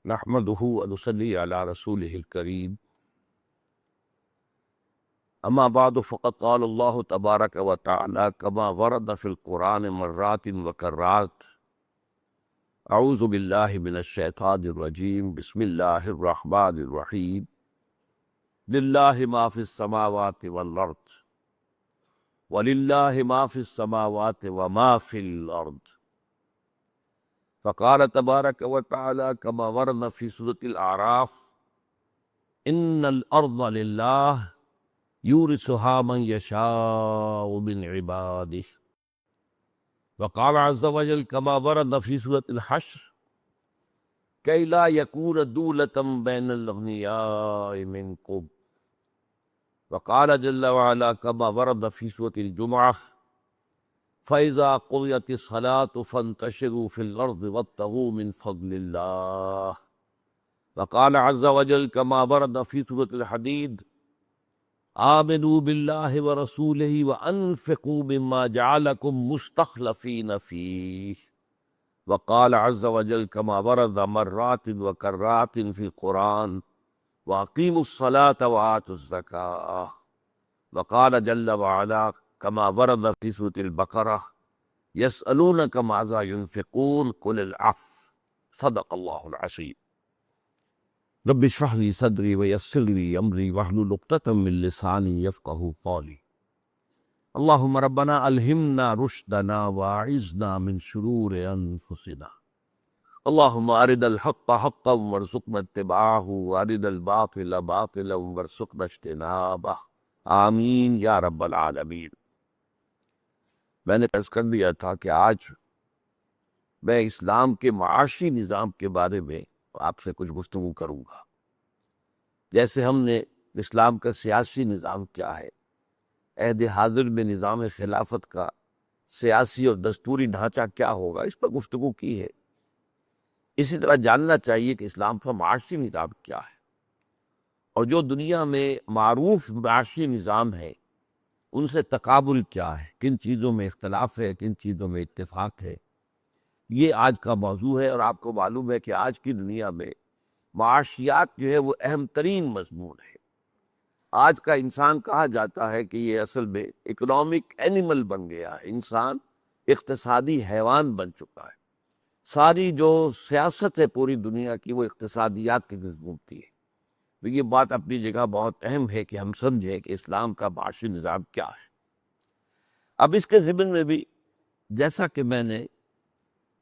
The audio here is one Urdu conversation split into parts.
نحمده ونصلي على رسوله الكريم أما بعد فقد قال الله تبارك وتعالى كما ورد في القرآن مرات وكرات أعوذ بالله من الشيطان الرجيم بسم الله الرحمن الرحيم لله ما في السماوات والأرض ولله ما في السماوات وما في الأرض فقال تبارك وتعالى كما ورد في سورة الأعراف إن الأرض لله يورثها من يشاء من عباده وقال عز وجل كما ورد في سورة الحشر كي لا يكون دولة بين الأغنياء منكم وقال جل وعلا كما ورد في سورة الجمعة فإذا قضيت الصلاة فانتشروا في الأرض وابتغوا من فضل الله وقال عز وجل كما ورد في سورة الحديد آمنوا بالله ورسوله وأنفقوا مما جعلكم مستخلفين فيه وقال عز وجل كما ورد مرات وكرات في القرآن وأقيموا الصلاة وآتوا الزكاة وقال جل وعلا كما ورد في سورة البقرة يسألونك ماذا ينفقون قل العفو صدق الله العظيم رب اشرح لي صدري ويسر لي امري واحلل عقدة من لساني يفقهوا قولي اللهم ربنا الهمنا رشدنا واعذنا من شرور انفسنا اللهم ارنا الحق حقا وارزقنا اتباعه وارنا الباطل باطلا وارزقنا اجتنابه آمین یا رب العالمین۔ میں نے عرض کر دیا تھا کہ آج میں اسلام کے معاشی نظام کے بارے میں آپ سے کچھ گفتگو کروں گا۔ جیسے ہم نے اسلام کا سیاسی نظام کیا ہے، عہد حاضر میں نظام خلافت کا سیاسی اور دستوری ڈھانچہ کیا ہوگا، اس پر گفتگو کی ہے۔ اسی طرح جاننا چاہیے کہ اسلام کا معاشی نظام کیا ہے، اور جو دنیا میں معروف معاشی نظام ہے ان سے تقابل کیا ہے، کن چیزوں میں اختلاف ہے، کن چیزوں میں اتفاق ہے، یہ آج کا موضوع ہے۔ اور آپ کو معلوم ہے کہ آج کی دنیا میں معاشیات جو ہے وہ اہم ترین مضمون ہے۔ آج کا انسان کہا جاتا ہے کہ یہ اصل میں اکنامک اینیمل بن گیا ہے، انسان اقتصادی حیوان بن چکا ہے۔ ساری جو سیاست ہے پوری دنیا کی وہ اقتصادیات کی گھومتی ہے۔ تو یہ بات اپنی جگہ بہت اہم ہے کہ ہم سمجھیں کہ اسلام کا معاشی نظام کیا ہے۔ اب اس کے ضمن میں بھی جیسا کہ میں نے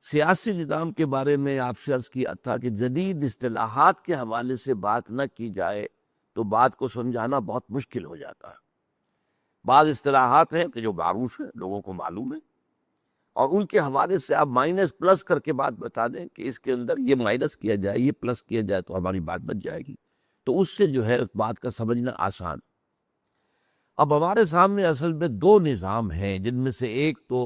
سیاسی نظام کے بارے میں آپ سے عرض کیا تھا کہ جدید اصطلاحات کے حوالے سے بات نہ کی جائے تو بات کو سمجھانا بہت مشکل ہو جاتا ہے۔ بعض اصطلاحات ہیں کہ جو معروف ہیں، لوگوں کو معلوم ہے، اور ان کے حوالے سے آپ مائنس پلس کر کے بات بتا دیں کہ اس کے اندر یہ مائنس کیا جائے، یہ پلس کیا جائے تو ہماری بات بچ جائے گی، تو اس سے جو ہے اس بات کا سمجھنا آسان۔ اب ہمارے سامنے اصل میں دو نظام ہیں، جن میں سے ایک تو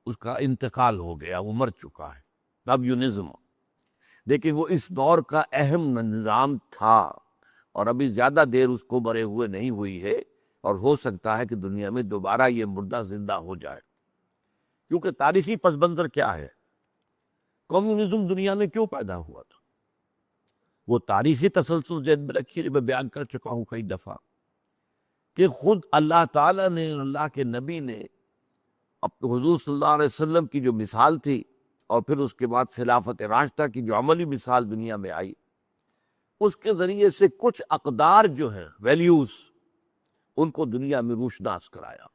اس کا انتقال ہو گیا، وہ مر چکا ہے، کمیونزم، لیکن وہ اس دور کا اہم نظام تھا، اور ابھی زیادہ دیر اس کو مرے ہوئے نہیں ہوئی ہے، اور ہو سکتا ہے کہ دنیا میں دوبارہ یہ مردہ زندہ ہو جائے۔ کیونکہ تاریخی پس منظر کیا ہے، کمیونزم دنیا میں کیوں پیدا ہوا تھا، وہ تاریخی تسلسل ذہن میں رکھیے، میں بیان کر چکا ہوں کئی دفعہ کہ خود اللہ تعالیٰ نے، اللہ کے نبی نے اپنے حضور صلی اللہ علیہ وسلم کی جو مثال تھی، اور پھر اس کے بعد خلافت راشدہ کی جو عملی مثال دنیا میں آئی، اس کے ذریعے سے کچھ اقدار جو ہیں، ویلیوز، ان کو دنیا میں روشناس کرایا۔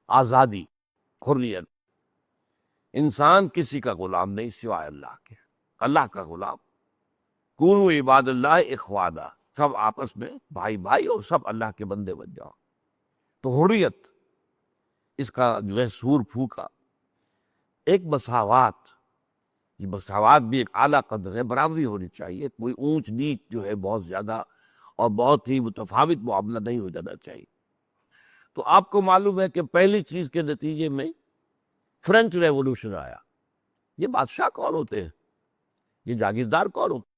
آزادی، حریت، انسان کسی کا غلام نہیں سوائے اللہ کے، اللہ کا غلام، کونوا عباد اللہ اخوانا، سب آپس میں بھائی بھائی اور سب اللہ کے بندے بن جاؤ۔ تو حریت، اس کا جو ہے سور پھونکا۔ ایک مساوات، یہ مساوات بھی ایک اعلیٰ قدر ہے، برابری ہونی چاہیے، کوئی اونچ نیچ جو ہے بہت زیادہ اور بہت ہی متفاوت معاملہ نہیں ہو جانا چاہیے۔ تو آپ کو معلوم ہے کہ پہلی چیز کے نتیجے میں فرینچ ریولوشن آیا۔ یہ بادشاہ کون ہوتے ہیں، یہ جاگیردار کون ہوتے ہیں،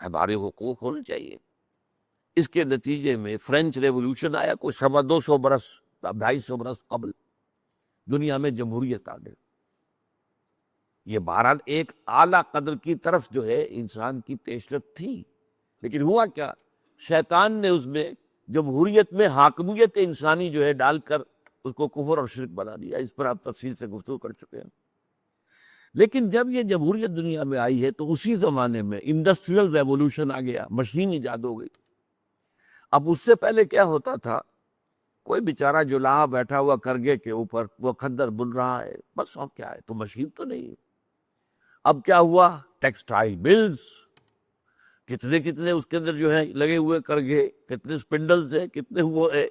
ہمارے حقوق ہونے چاہیے۔ اس کے نتیجے میں فرینچ ریولوشن آیا، کوئی 200 برس 250 برس قبل دنیا میں جمہوریت آ گئی۔ یہ بہرحال ایک اعلیٰ قدر کی طرف جو ہے انسان کی پیش رفت تھی، لیکن ہوا کیا، شیطان نے اس میں جمہوریت میں حاکمیت انسانی جو ہے ڈال کر اس کو کفر اور شرک بنا دیا۔ اس پر آپ تفصیل سے گفتگو کر چکے ہیں۔ لیکن جب یہ جمہوریت دنیا میں آئی ہے تو اسی زمانے میں انڈسٹریل ریولوشن آ گیا، مشین ایجاد ہو گئی۔ اب اس سے پہلے کیا ہوتا تھا، کوئی بیچارہ جو لاہا بیٹھا ہوا کرگے کے اوپر وہ کھدر بن رہا ہے، بس اور کیا ہے، تو مشین تو نہیں۔ اب کیا ہوا، ٹیکسٹائل ملز، کتنے اس کے اندر جو ہے لگے ہوئے کرگے، کتنے سپنڈلز ہیں، کتنے وہ ہے،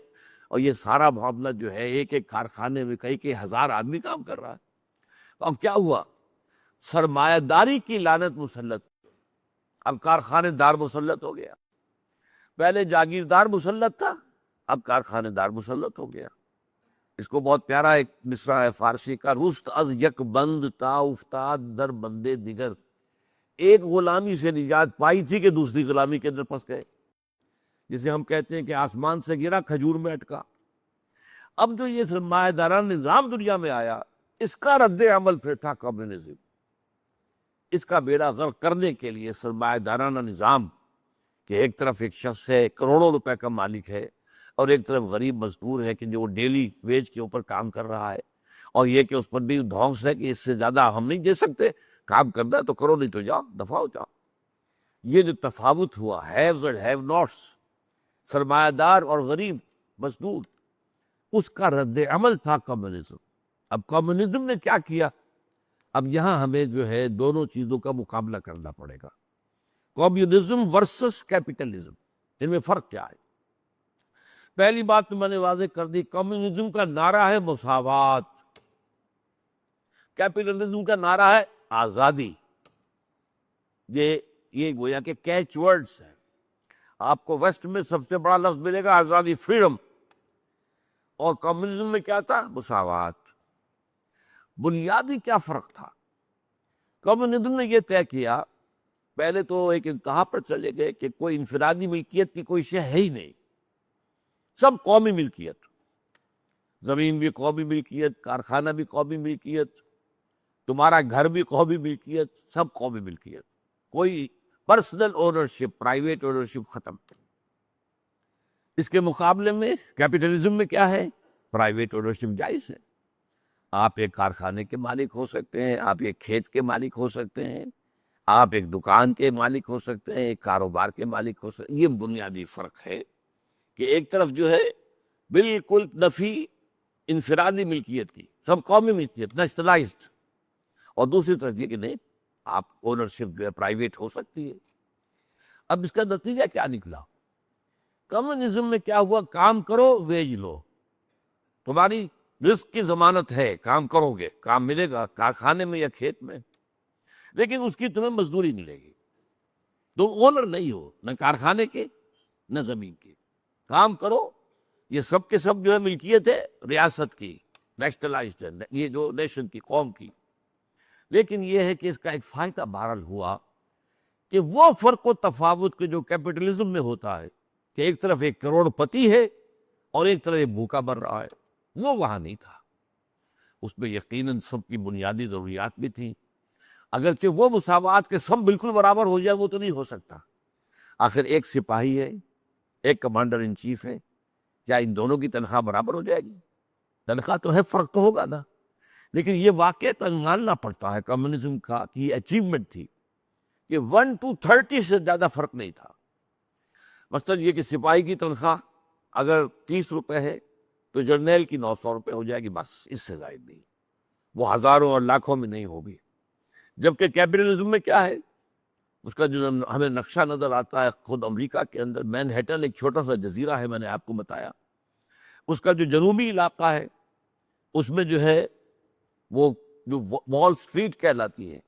اور یہ سارا معاملہ جو ہے ایک ایک کارخانے میں کئی ہزار آدمی کام کر رہا ہے۔ اب کیا ہوا، سرمایہ داری کی لعنت مسلط، اب کارخانے دار مسلط ہو گیا۔ پہلے جاگیردار مسلط تھا، اب کارخانے دار مسلط ہو گیا۔ اس کو بہت پیارا ایک مصرع ہے فارسی کا، رست از یک بند تا افتاد در بندے دیگر، ایک غلامی سے نجات پائی تھی کہ دوسری غلامی کے اندر پھنس گئے، جسے ہم کہتے ہیں کہ آسمان سے گرا کھجور میں اٹکا۔ اب جو یہ سرمایہ دارانہ نظام دنیا میں آیا، اس کا رد عمل پھر تھا کمیونزم۔ اس کا بیڑا غرق کرنے کے لیے سرمایہ دارانہ نظام کہ ایک طرف ایک شخص ہے کروڑوں روپے کا مالک ہے، اور ایک طرف غریب مزدور ہے کہ جو وہ ڈیلی ویج کے اوپر کام کر رہا ہے، اور یہ کہ اس پر بھی دھونس ہے کہ اس سے زیادہ ہم نہیں دے سکتے، کام کرنا ہے تو کرو، نہیں تو جاؤ، دفع ہو جاؤ۔ یہ جو تفاوت ہوا، ہیوز اور ہیو ناٹس، سرمایہ دار اور غریب مزدور، اس کا رد عمل تھا کمیونزم۔ اب کمیونزم نے کیا کیا، اب یہاں ہمیں جو ہے دونوں چیزوں کا مقابلہ کرنا پڑے گا، کمیونزم ورسس کیپٹلزم، ان میں فرق کیا ہے۔ پہلی بات تو میں نے واضح کر دی، کمیونزم کا نعرہ ہے مساوات، کیپٹلزم کا نعرہ ہے آزادی۔ یہ گویا کہ کیچ ورڈز ہیں۔ آپ کو ویسٹ میں سب سے بڑا لفظ ملے گا آزادی، فریڈم، اور کمیونزم میں کیا تھا، مساوات۔ بنیادی کیا فرق تھا، کمیونزم نے یہ طے کیا، پہلے تو ایک انتہا پر چلے گئے کہ کوئی انفرادی ملکیت کی کوئی شے ہے ہی نہیں، سب قومی ملکیت، زمین بھی قومی ملکیت، کارخانہ بھی قومی ملکیت، تمہارا گھر بھی قومی ملکیت، سب قومی ملکیت، کوئی پرسنل اونرشپ، پرائیویٹ اونرشپ ختم۔ اس کے مقابلے میں کیپٹلزم میں کیا ہے، پرائیویٹ اونرشپ جائز ہے۔ آپ ایک کارخانے کے مالک ہو سکتے ہیں، آپ ایک کھیت کے مالک ہو سکتے ہیں، آپ ایک دکان کے مالک ہو سکتے ہیں، ایک کاروبار کے مالک ہو سکتے ہیں۔ یہ بنیادی فرق ہے کہ ایک طرف جو ہے بالکل نفی انفرادی ملکیت کی، سب قومی ملکیت، نیشنلائزڈ، اور دوسری طرف یہ کہ نہیں، آپ اونرشپ جو ہے پرائیویٹ ہو سکتی ہے۔ اب اس کا نتیجہ کیا نکلا، کمیونزم میں کیا ہوا، کام کرو ویج لو، تمہاری رزق کی ضمانت ہے، کام کرو گے کام ملے گا، کارخانے میں یا کھیت میں، لیکن اس کی تمہیں مزدوری ملے گی، تم اونر نہیں ہو نہ کارخانے کے نہ زمین کے، کام کرو، یہ سب کے سب جو ہے ملکیت ہے ریاست کی، نیشنلائزڈ ہے، یہ جو نیشن کی، قوم کی۔ لیکن یہ ہے کہ اس کا ایک فائدہ بہرحال ہوا کہ وہ فرق و تفاوت کے جو کیپٹلزم میں ہوتا ہے کہ ایک طرف ایک کروڑ پتی ہے اور ایک طرف ایک بھوکا مر رہا ہے، وہ وہاں نہیں تھا۔ اس میں یقیناً سب کی بنیادی ضروریات بھی تھیں، اگرچہ وہ مساوات کے سب بالکل برابر ہو جائے وہ تو نہیں ہو سکتا، آخر ایک سپاہی ہے، ایک کمانڈر ان چیف ہے، کیا ان دونوں کی تنخواہ برابر ہو جائے گی؟ تنخواہ تو ہے، فرق تو ہوگا نا۔ لیکن یہ واقعہ ماننا پڑتا ہے کمیونزم کا کہ یہ اچیومنٹ تھی کہ 1 to 30 سے زیادہ فرق نہیں تھا۔ مثلا یہ کہ سپاہی کی تنخواہ اگر 30 روپے ہے تو جرنیل کی 900 روپے ہو جائے گی، بس اس سے زائد نہیں، وہ ہزاروں اور لاکھوں میں نہیں ہوگی۔ جبکہ کیپٹلزم میں کیا ہے، اس کا جو ہمیں نقشہ نظر آتا ہے خود امریکہ کے اندر، مین ہیٹن ایک چھوٹا سا جزیرہ ہے، میں نے آپ کو بتایا، اس کا جو جنوبی علاقہ ہے اس میں جو ہے وہ جو وال سٹریٹ کہلاتی ہے،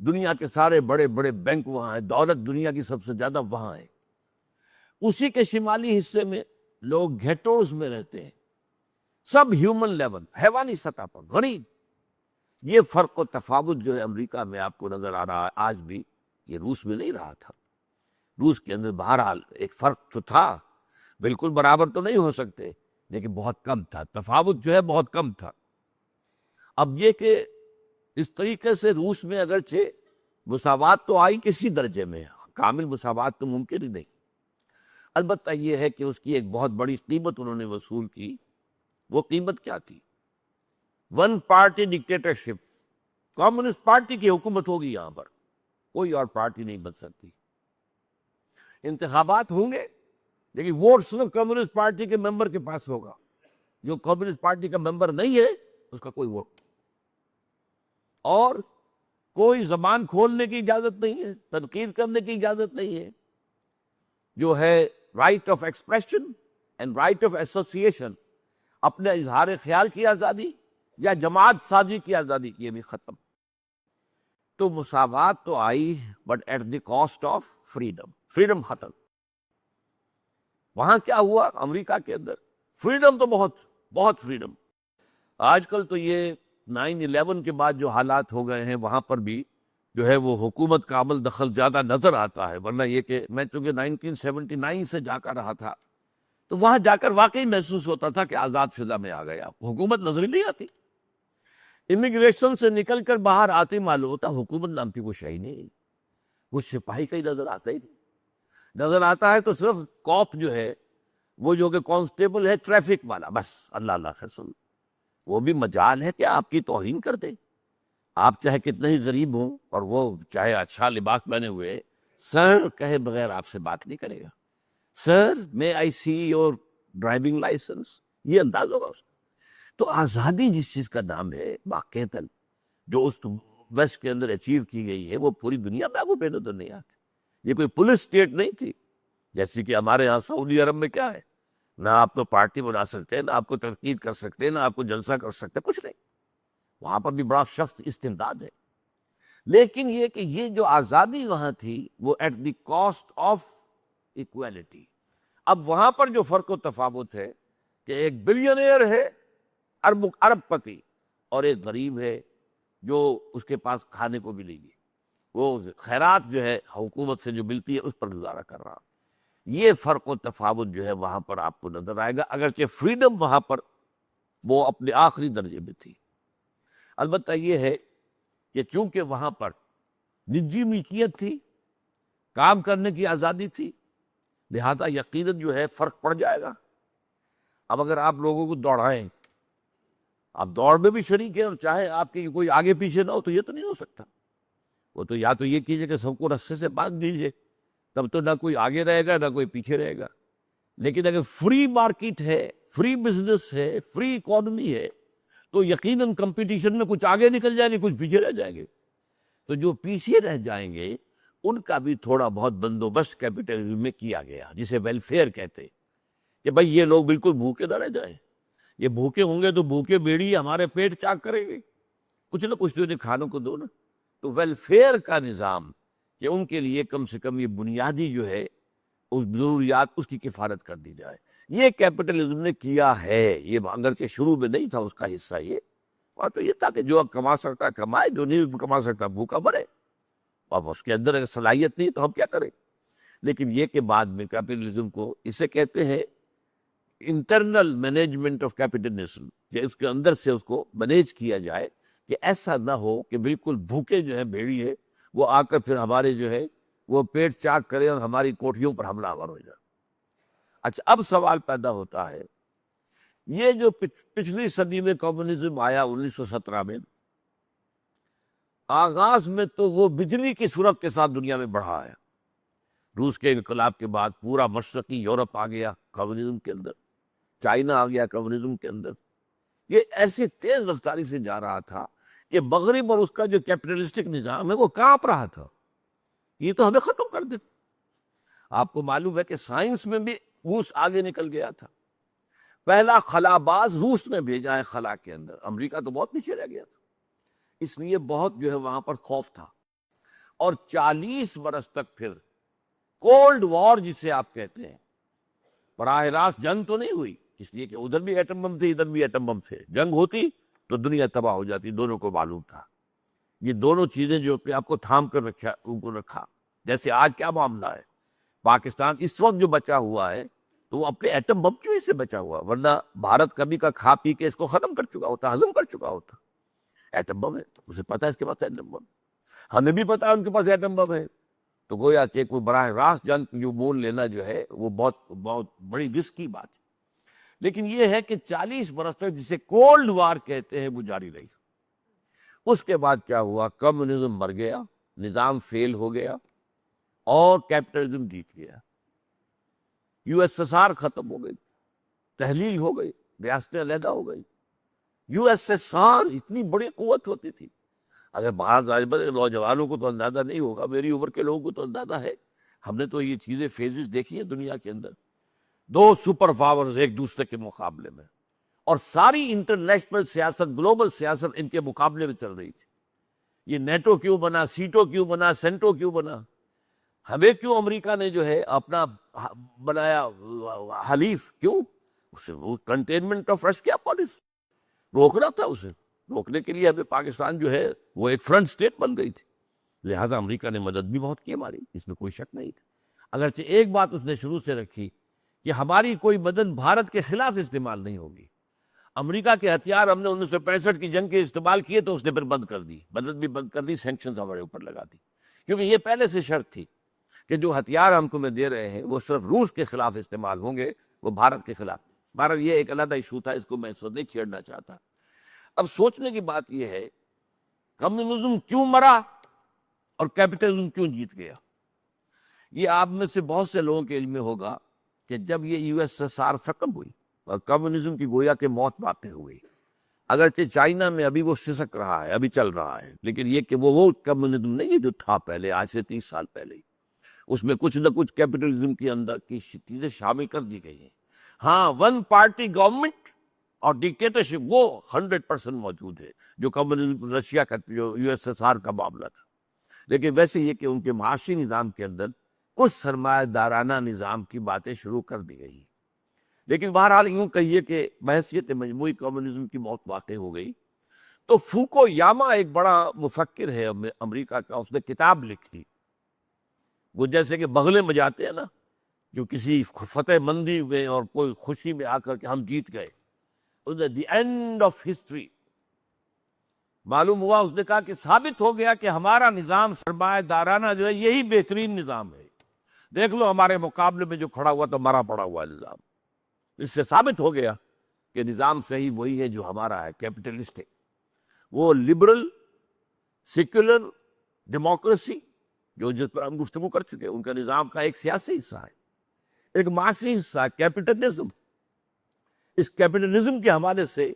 دنیا کے سارے بڑے بڑے بینک وہاں ہیں، دولت دنیا کی سب سے زیادہ وہاں ہے۔ اسی کے شمالی حصے میں لوگ گھیٹوز میں رہتے ہیں، سب ہیومن لیول، حیوانی سطح پر غریب۔ یہ فرق و تفاوت جو ہے امریکہ میں آپ کو نظر آ رہا ہے آج بھی، یہ روس میں نہیں رہا تھا۔ روس کے اندر بہرحال ایک فرق تو تھا، بالکل برابر تو نہیں ہو سکتے لیکن بہت کم تھا، تفاوت جو ہے بہت کم تھا۔ اب یہ کہ اس طریقے سے روس میں اگرچہ مساوات تو آئی کسی درجے میں، کامل مساوات تو ممکن ہی نہیں، البتہ یہ ہے کہ اس کی ایک بہت بڑی قیمت انہوں نے وصول کی۔ وہ قیمت کیا تھی؟ One party dictatorship, communist party کی حکومت ہوگی یہاں پر، کوئی اور پارٹی نہیں بن سکتی۔ انتخابات ہوں گے لیکن ووٹ صرف کمیونسٹ پارٹی کے ممبر کے پاس ہوگا، جو کمیونسٹ پارٹی کا ممبر نہیں ہے اس کا کوئی ووٹ، اور کوئی زبان کھولنے کی اجازت نہیں ہے، تنقید کرنے کی اجازت نہیں ہے، جو ہے right of expression and right of association, اپنے اظہار خیال کی آزادی یا جماعت سازی کی آزادی، یہ بھی ختم۔ تو مساوات تو آئی but at the cost of freedom, freedom ختم۔ وہاں کیا ہوا امریکہ کے اندر؟ فریڈم تو بہت فریڈم۔ آج کل تو یہ 9/11 کے بعد جو حالات ہو گئے ہیں وہاں پر بھی جو ہے وہ حکومت کا عمل دخل زیادہ نظر آتا ہے، ورنہ یہ کہ میں چونکہ 1979 سے جا کر رہا تھا تو وہاں جا کر واقعی محسوس ہوتا تھا کہ آزاد فضا میں آ گیا، حکومت نظر ہی نہیں آتی۔ امیگریشن سے نکل کر باہر آتے معلوم ہوتا حکومت نام کی کوئی شے نہیں، وہ سپاہی کا ہی نظر آتا ہی نہیں، نظر آتا ہے تو صرف کوپ جو ہے وہ جو کہ کانسٹیبل ہے ٹریفک والا، بس اللہ اللہ خسن، وہ بھی مجال ہے کہ آپ کی توہین کر دے، آپ چاہے کتنے ہی غریب ہوں اور وہ چاہے اچھا لباس پہنے ہوئے، سر کہے بغیر آپ سے بات نہیں کرے گا، سر میں آئی سی یور ڈرائیونگ لائسنس، یہ انداز ہوگا اس کا۔ تو آزادی جس چیز کا نام ہے واقعتاً جو اس ویسٹ کے اندر اچیو کی گئی ہے وہ پوری دنیا میں آپ کو بے نظر نہیں آتی۔ یہ کوئی پولیس اسٹیٹ نہیں تھی جیسے کہ ہمارے ہاں سعودی عرب میں کیا ہے، نہ آپ کو پارٹی بنا سکتے، نہ آپ کو تنقید کر سکتے، نہ آپ کو جلسہ کر سکتے، کچھ نہیں، وہاں پر بھی بڑا شخص استمداد ہے۔ لیکن یہ کہ یہ جو آزادی وہاں تھی وہ at the cost of equality. اب وہاں پر جو فرق و تفاوت ہے کہ ایک بلینئر ہے، ارب پتی، اور ایک غریب ہے جو اس کے پاس کھانے کو بھی نہیں ہے، وہ خیرات جو ہے حکومت سے جو ملتی ہے اس پر گزارا کر رہا۔ یہ فرق و تفاوت جو ہے وہاں پر آپ کو نظر آئے گا، اگرچہ فریڈم وہاں پر وہ اپنے آخری درجے میں تھی۔ البتہ یہ ہے کہ چونکہ وہاں پر نجی ملکیت تھی، کام کرنے کی آزادی تھی، لہذا یقیناً جو ہے فرق پڑ جائے گا۔ اب اگر آپ لوگوں کو دوڑائیں، آپ دوڑ میں بھی شریک ہیں اور چاہے آپ کے کوئی آگے پیچھے نہ ہو تو یہ تو نہیں ہو سکتا، وہ تو یا تو یہ کیجئے کہ سب کو رسے سے باندھ دیجئے، تب تو نہ کوئی آگے رہے گا نہ کوئی پیچھے رہے گا۔ لیکن اگر فری مارکیٹ ہے، فری بزنس ہے، فری اکانومی ہے تو یقیناً کمپٹیشن میں کچھ آگے نکل جائیں گے، کچھ پیچھے رہ جائیں گے، تو جو پیچھے رہ جائیں گے ان کا بھی تھوڑا بہت بندوبست کیپٹلزم میں کیا گیا، جسے ویلفیئر کہتے، کہ بھائی یہ لوگ بالکل بھوکے نہ رہ جائیں، یہ بھوکے ہوں گے تو بھوکے بیڑی ہمارے پیٹ چاک کریں گے، کچھ نہ کچھ تو انہیں کھانوں کو دو نا۔ تو ویلفیئر کا نظام کہ ان کے لیے کم سے کم یہ بنیادی جو ہے اس ضروریات اس کی کفالت کر دی جائے، یہ کیپٹلزم نے کیا ہے۔ یہ اگرچہ شروع میں نہیں تھا اس کا حصہ، یہ اور تو یہ تھا کہ جو کما سکتا کمائے، جو نہیں کما سکتا بھوکا مرے، اب اس کے اندر اگر صلاحیت نہیں تو ہم کیا کریں۔ لیکن یہ کہ بعد میں کیپٹلزم کو اسے کہتے ہیں انٹرنل مینجمنٹ آف کیپٹلزم، کہ اس کے اندر سے اس کو مینیج کیا جائے کہ ایسا نہ ہو کہ بالکل بھوکے جو ہے بھیڑی ہے وہ آ کر پھر ہمارے جو ہے وہ پیٹ چاک کرے اور ہماری کوٹھیوں پر حملہ آور ہو جائے۔ اچھا اب سوال پیدا ہوتا ہے، یہ جو پچھلی صدی میں کمیونزم آیا 1917 میں، آغاز میں تو وہ بجلی کی صورت کے ساتھ دنیا میں بڑھا ہے۔ روس کے انقلاب کے بعد پورا مشرقی یورپ آ گیا کمیونزم کے اندر، چائنا آ گیا کمیونزم کے اندر، یہ ایسی تیز رفتاری سے جا رہا تھا کہ مغرب اور اس کا جو کیپٹلسٹک نظام ہے وہ کانپ رہا تھا، یہ تو ہمیں ختم کر دیتا۔ آپ کو معلوم ہے کہ سائنس میں بھی روس آگے نکل گیا تھا، پہلا خلا باز روس نے بھیجا ہے خلا کے اندر، امریکہ تو بہت پیچھے رہ گیا تھا، اس لیے بہت جو ہے وہاں پر خوف تھا۔ اور 40 برس تک پھر کولڈ وار جسے آپ کہتے ہیں، براہ راست جنگ تو نہیں ہوئی، اس لیے کہ ادھر بھی ایٹم بم تھے ادھر بھی ایٹم بم تھے، جنگ ہوتی تو دنیا تباہ ہو جاتی، دونوں کو معلوم تھا۔ یہ دونوں چیزیں جو اپنے آپ کو تھام کر رکھا، ان کو رکھا۔ جیسے آج کیا معاملہ ہے، پاکستان اس وقت جو بچا ہوا ہے تو وہ اپنے ایٹم بم کی وجہ سے بچا ہوا، ورنہ بھارت کبھی کا کھا پی کے اس کو ختم کر چکا ہوتا، ہضم کر چکا ہوتا۔ ایٹم بم ہے، اسے پتا ہے اس کے پاس ایٹم بم، ہمیں بھی پتا ہے ان کے پاس ایٹم بم ہے. تو گویا کہ کوئی براہ راست جنگ جو مول لینا جو ہے وہ بہت بہت بڑی رسک کی بات ہے. لیکن یہ ہے کہ 40 برس تک جسے کولڈ وار کہتے ہیں وہ جاری رہی. اس کے بعد کیا ہوا؟ کمیونزم مر گیا، نظام فیل ہو گیا اور کیپٹلزم جیت گیا. یو ایس ایس آر ختم ہو گئی، تحلیل ہو گئی، ریاستیں علیحدہ ہو گئی. یو ایس ایس آر اتنی بڑی قوت ہوتی تھی، اگر باہر نوجوانوں کو تو اندازہ نہیں ہوگا، میری عمر کے لوگوں کو تو اندازہ ہے. ہم نے تو یہ چیزیں فیزز دیکھی ہیں دنیا کے اندر، دو سپر پاورز ایک دوسرے کے مقابلے میں، اور ساری انٹرنیشنل سیاست، گلوبل سیاست ان کے مقابلے میں چل رہی تھی. یہ نیٹو کیوں بنا، سیٹو کیوں بنا، سینٹو کیوں بنا؟ ہمیں کیوں امریکہ نے جو ہے اپنا بنایا حلیف؟ کیوں؟ اسے وہ کنٹینمنٹ آف رشیا پالیسی روکنا تھا. اسے روکنے کے لیے ہمیں پاکستان جو ہے وہ ایک فرنٹ سٹیٹ بن گئی تھی، لہذا امریکہ نے مدد بھی بہت کی ہماری، اس میں کوئی شک نہیں تھا. اگرچہ ایک بات اس نے شروع سے رکھی کہ ہماری کوئی مدد بھارت کے خلاف استعمال نہیں ہوگی. امریکہ کے ہتھیار ہم نے 1965 کی جنگ کے استعمال کیے تو اس نے پھر بند کر دی، مدد بھی بند کر دی، سینکشنز ہمارے اوپر لگا دی، کیونکہ یہ پہلے سے شرط تھی کہ جو ہتھیار ہم تمہیں دے رہے ہیں وہ صرف روس کے خلاف استعمال ہوں گے، وہ بھارت کے خلاف نہیں. بھارت یہ ایک علیحدہ ایشو تھا، اس کو میں اس وقت نہیں چھیڑنا چاہتا. اب سوچنے کی بات یہ ہے کمیونزم کیوں مرا اور کیپٹلزم کیوں جیت گیا؟ یہ آپ میں سے بہت سے لوگوں کے علم میں ہوگا کہ جب یہ یو ایس ایس آر ختم ہوئی اور کمیونزم کی گویا کہ موت باتیں ہوئی، اگرچہ چائنا میں ابھی وہ سسک رہا ہے، ابھی چل رہا ہے، لیکن یہ کہ وہ کمیونزم نہیں ہے جو تھا پہلے، آج سے 30 سال پہلے ہی. اس میں کچھ نہ کچھ کیپٹلزم کے اندر کی چیزیں شامل کر دی گئی ہیں. ہاں، ون پارٹی گورنمنٹ اور ڈکٹیٹرشپ وہ 100% موجود ہے، جو کمیونزم رشیا کا، جو یو ایس ایس آر کا معاملہ تھا. لیکن ویسے یہ کہ ان کے معاشی نظام کے اندر کچھ سرمایہ دارانہ نظام کی باتیں شروع کر دی گئی. لیکن بہرحال یوں کہیے کہ بحیثیت مجموعی کمیونزم کی موت واقع ہو گئی. تو فوکو یاما ایک بڑا مفکر ہے امریکہ کا، اس نے کتاب لکھی. وہ جیسے کہ بغلے میں جاتے ہیں نا، جو کسی فتح مندی میں اور کوئی خوشی میں آ کر کے ہم جیت گئے، دی اینڈ آف ہسٹری. معلوم ہوا، اس نے کہا کہ ثابت ہو گیا کہ ہمارا نظام سرمایہ دارانہ جو ہے یہی بہترین نظام ہے. دیکھ لو ہمارے مقابلے میں جو کھڑا ہوا تو مرا پڑا ہوا ہے نظام. اس سے ثابت ہو گیا کہ نظام صحیح وہی ہے جو ہمارا ہے، کیپٹلسٹ ہے. وہ لبرل سیکولر ڈیموکریسی جو جس پر ہم گفتگو کر چکے، ان کا نظام کا ایک سیاسی حصہ ہے، ایک معاشی حصہ ہے کیپٹلزم. اس کیپٹلزم کے حوالے سے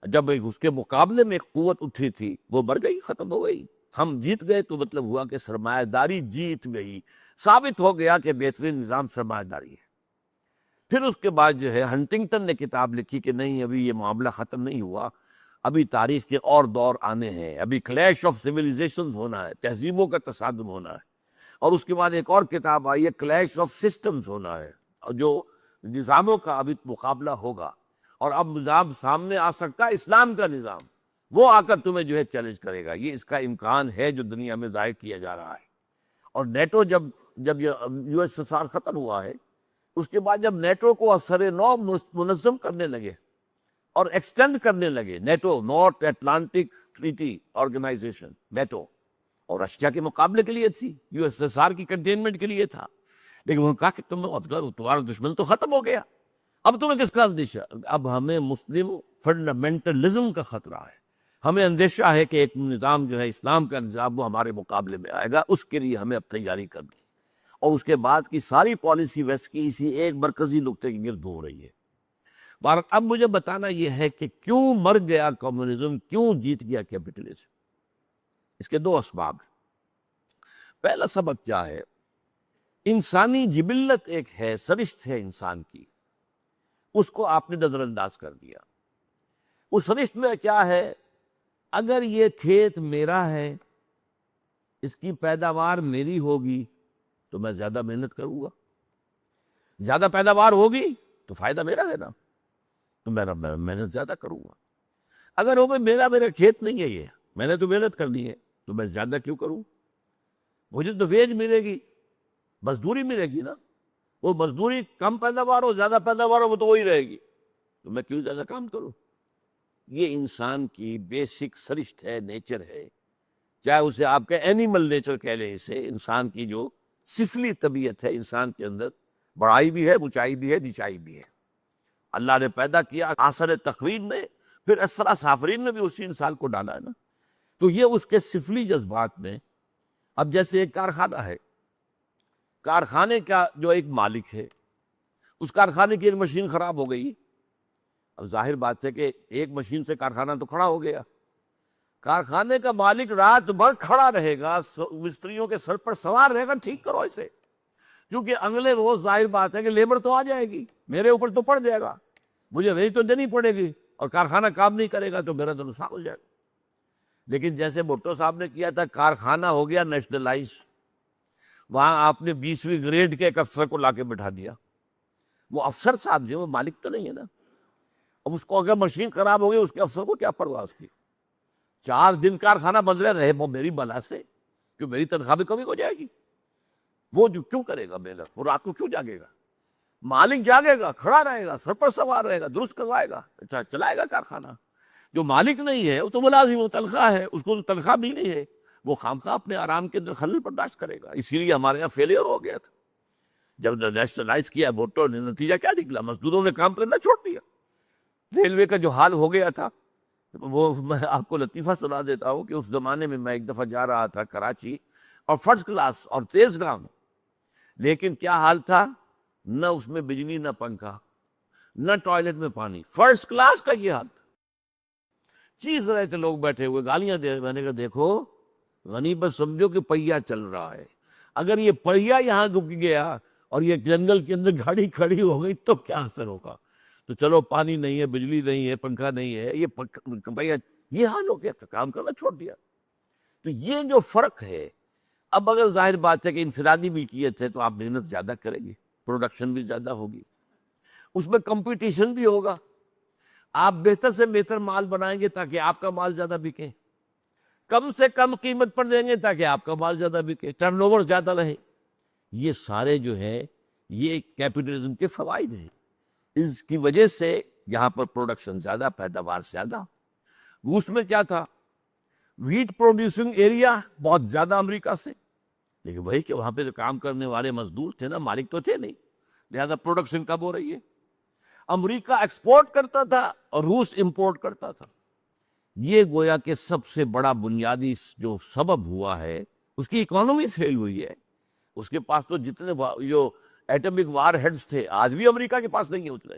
جب اس کے مقابلے میں ایک قوت اٹھی تھی وہ مر گئی، ختم ہو گئی. ہم جیت گئے تو مطلب ہوا کہ سرمایہ داری جیت گئی، ثابت ہو گیا کہ بہترین نظام سرمایہ داری ہے. پھر اس کے بعد جو ہے ہنٹنگٹن نے کتاب لکھی کہ نہیں، ابھی یہ معاملہ ختم نہیں ہوا، ابھی تاریخ کے اور دور آنے ہیں، ابھی کلیش آف سیویلائزیشنز ہونا ہے، تہذیبوں کا تصادم ہونا ہے. اور اس کے بعد ایک اور کتاب آئی ہے، کلیش آف سسٹمز ہونا ہے، اور جو نظاموں کا ابھی مقابلہ ہوگا. اور اب نظام سامنے آ سکتا ہے، اسلام کا نظام، وہ آ کر تمہیں جو ہے چیلنج کرے گا. یہ اس کا امکان ہے جو دنیا میں ظاہر کیا جا رہا ہے. اور نیٹو جب یہ یو ایس ایس آر ختم ہوا ہے، اس کے بعد جب نیٹو کو اثر نو منظم کرنے لگے اور ایکسٹینڈ کرنے لگے، NATO North Atlantic Treaty Organization, NATO, اور رشیا کے مقابلے کے لیے تھی، یو ایس ایس آر کی کنٹینمنٹ کے لیے تھا. لیکن انہوں نے کہا کہ تمہارا دشمن تو ختم ہو گیا، اب تمہیں کس کا اندیشہ؟ اب ہمیں مسلم فنڈامنٹلزم کا خطرہ ہے، ہمیں اندیشہ ہے کہ ایک نظام جو ہے اسلام کا نظام وہ ہمارے مقابلے میں آئے گا. اس کے لیے ہمیں اب تیاری کرنی، اور اس کے بعد کی ساری پالیسی ویسٹ کی اسی ایک مرکزی نقطے کے گرد ہو رہی ہے. اب مجھے بتانا یہ ہے کہ کیوں مر گیا کمیونزم، کیوں جیت گیا کیپٹلزم؟ اس کے دو اسباب ہیں. پہلا سبب کیا ہے؟ انسانی جبلت ایک ہے، سرشت ہے انسان کی، اس کو آپ نے نظر انداز کر دیا. اس سرشت میں کیا ہے؟ اگر یہ کھیت میرا ہے، اس کی پیداوار میری ہوگی تو میں زیادہ محنت کروں گا، زیادہ پیداوار ہوگی تو فائدہ میرا ہے نا، تو میں محنت زیادہ کروں گا. اگر وہ میرا کھیت نہیں ہے، یہ میں نے تو محنت کرنی ہے تو میں زیادہ کیوں کروں؟ مجھے تو ویج ملے گی، مزدوری ملے گی نا. وہ مزدوری کم پیداوار ہو زیادہ پیداوار ہو وہ تو وہی رہے گی، تو میں کیوں زیادہ کام کروں؟ یہ انسان کی بیسک سرشت ہے، نیچر ہے، چاہے اسے آپ کے اینیمل نیچر کہہ لیں، اسے انسان کی جو سفلی طبیعت ہے انسان کے اندر، بڑائی بھی ہے، اونچائی بھی ہے، نیچائی بھی ہے۔ اللہ نے پیدا کیا آثر تقویم میں، پھر اسرا سافرین میں بھی اسی انسان کو ڈالا ہے نا۔ تو یہ اس کے سفلی جذبات میں، اب جیسے ایک کارخانہ ہے، کارخانے کا جو ایک مالک ہے، اس کارخانے کی ایک مشین خراب ہو گئی، اب ظاہر بات ہے کہ ایک مشین سے کارخانہ تو کھڑا ہو گیا، کارخانے کا مالک رات بھر کھڑا رہے گا، مستریوں کے سر پر سوار رہے گا، ٹھیک کرو اسے، کیونکہ اگلے روز ظاہر بات ہے کہ لیبر تو آ جائے گی، میرے اوپر تو پڑ جائے گا، مجھے وہی تو دینی پڑے گی، اور کارخانہ کام نہیں کرے گا تو میرا تو نقصان ہو جائے گا۔ لیکن جیسے بھٹو صاحب نے کیا تھا، کارخانہ ہو گیا نیشنلائز، وہاں آپ نے 20ویں گریڈ کے ایک افسر کو لا کے بٹھا دیا، وہ افسر صاحب جو وہ مالک تو نہیں ہے نا، اب اس کو اگر مشین خراب ہو گئی، اس کے افسر کو کیا پرواہ اس کی، 4 دن کارخانہ بند رہے وہ میری بلا سے، کہ میری تنخواہ میں کمی ہو جائے گی، وہ جو کیوں کرے گا محنت، وہ رات کو کیوں جاگے گا؟ مالک جاگے گا، کھڑا رہے گا، سر پر سوار رہے گا، درست کروائے گا، اچھا چلائے گا کارخانہ۔ جو مالک نہیں ہے وہ تو ملازم، وہ تنخواہ ہے، اس کو تو تنخواہ بھی نہیں ہے، وہ خامخواہ اپنے آرام کے اندر خلل برداشت کرے گا۔ اسی لیے ہمارے یہاں فیلئر ہو گیا تھا جب نیشنلائز کیا بھٹو نے، نتیجہ کیا نکلا؟ مزدوروں نے کام کرنا چھوڑ دیا۔ ریلوے کا جو حال ہو گیا تھا، وہ میں آپ کو لطیفہ سنا دیتا ہوں کہ اس زمانے میں میں ایک دفعہ جا رہا تھا کراچی، اور فرسٹ کلاس اور تیز گام، لیکن کیا حال تھا، نہ اس میں بجلی، نہ پنکھا، نہ ٹوائلٹ میں پانی، فرسٹ کلاس کا یہ حال تھا۔ چیز رہے تھے لوگ بیٹھے ہوئے، گالیاں دے رہے، میں نے کہا دیکھو غنی، بس سمجھو کہ پہیہ چل رہا ہے، اگر یہ پہیہ یہاں رک گیا اور یہ جنگل کے اندر گاڑی کھڑی ہو گئی تو کیا اثر ہوگا؟ تو چلو پانی نہیں ہے، بجلی نہیں ہے، پنکھا نہیں ہے، یہ پہیہ، یہ حال ہو گیا، کام کرنا چھوڑ دیا۔ تو یہ جو فرق ہے، اب اگر ظاہر بات ہے کہ انفرادی ملکیت ہے تو آپ محنت زیادہ کریں گے، پروڈکشن بھی زیادہ ہوگی، اس میں کمپٹیشن بھی ہوگا، آپ بہتر سے بہتر مال بنائیں گے تاکہ آپ کا مال زیادہ بکے، کم سے کم قیمت پر دیں گے تاکہ آپ کا مال زیادہ بکے، ٹرن اوور زیادہ رہے۔ یہ سارے جو ہے یہ کیپٹلزم کے فوائد ہیں، اس کی وجہ سے یہاں پر پروڈکشن زیادہ، پیداوار زیادہ۔ روس میں کیا تھا، ویٹ پروڈیوسنگ ایریا بہت زیادہ امریکہ سے، لیکن وہی کہ وہاں پہ جو کام کرنے والے مزدور تھے نا، مالک تو تھے نہیں، لہذا پروڈکشن کب ہو رہی ہے؟ امریکہ ایکسپورٹ کرتا تھا اور روس امپورٹ کرتا تھا۔ یہ گویا کہ سب سے بڑا بنیادی جو سبب ہوا ہے، اس کی اکانومی فیل ہوئی ہے۔ اس کے پاس تو جتنے جو ایٹمک وار ہیڈز تھے، آج بھی امریکہ کے پاس نہیں ہیں اتنے،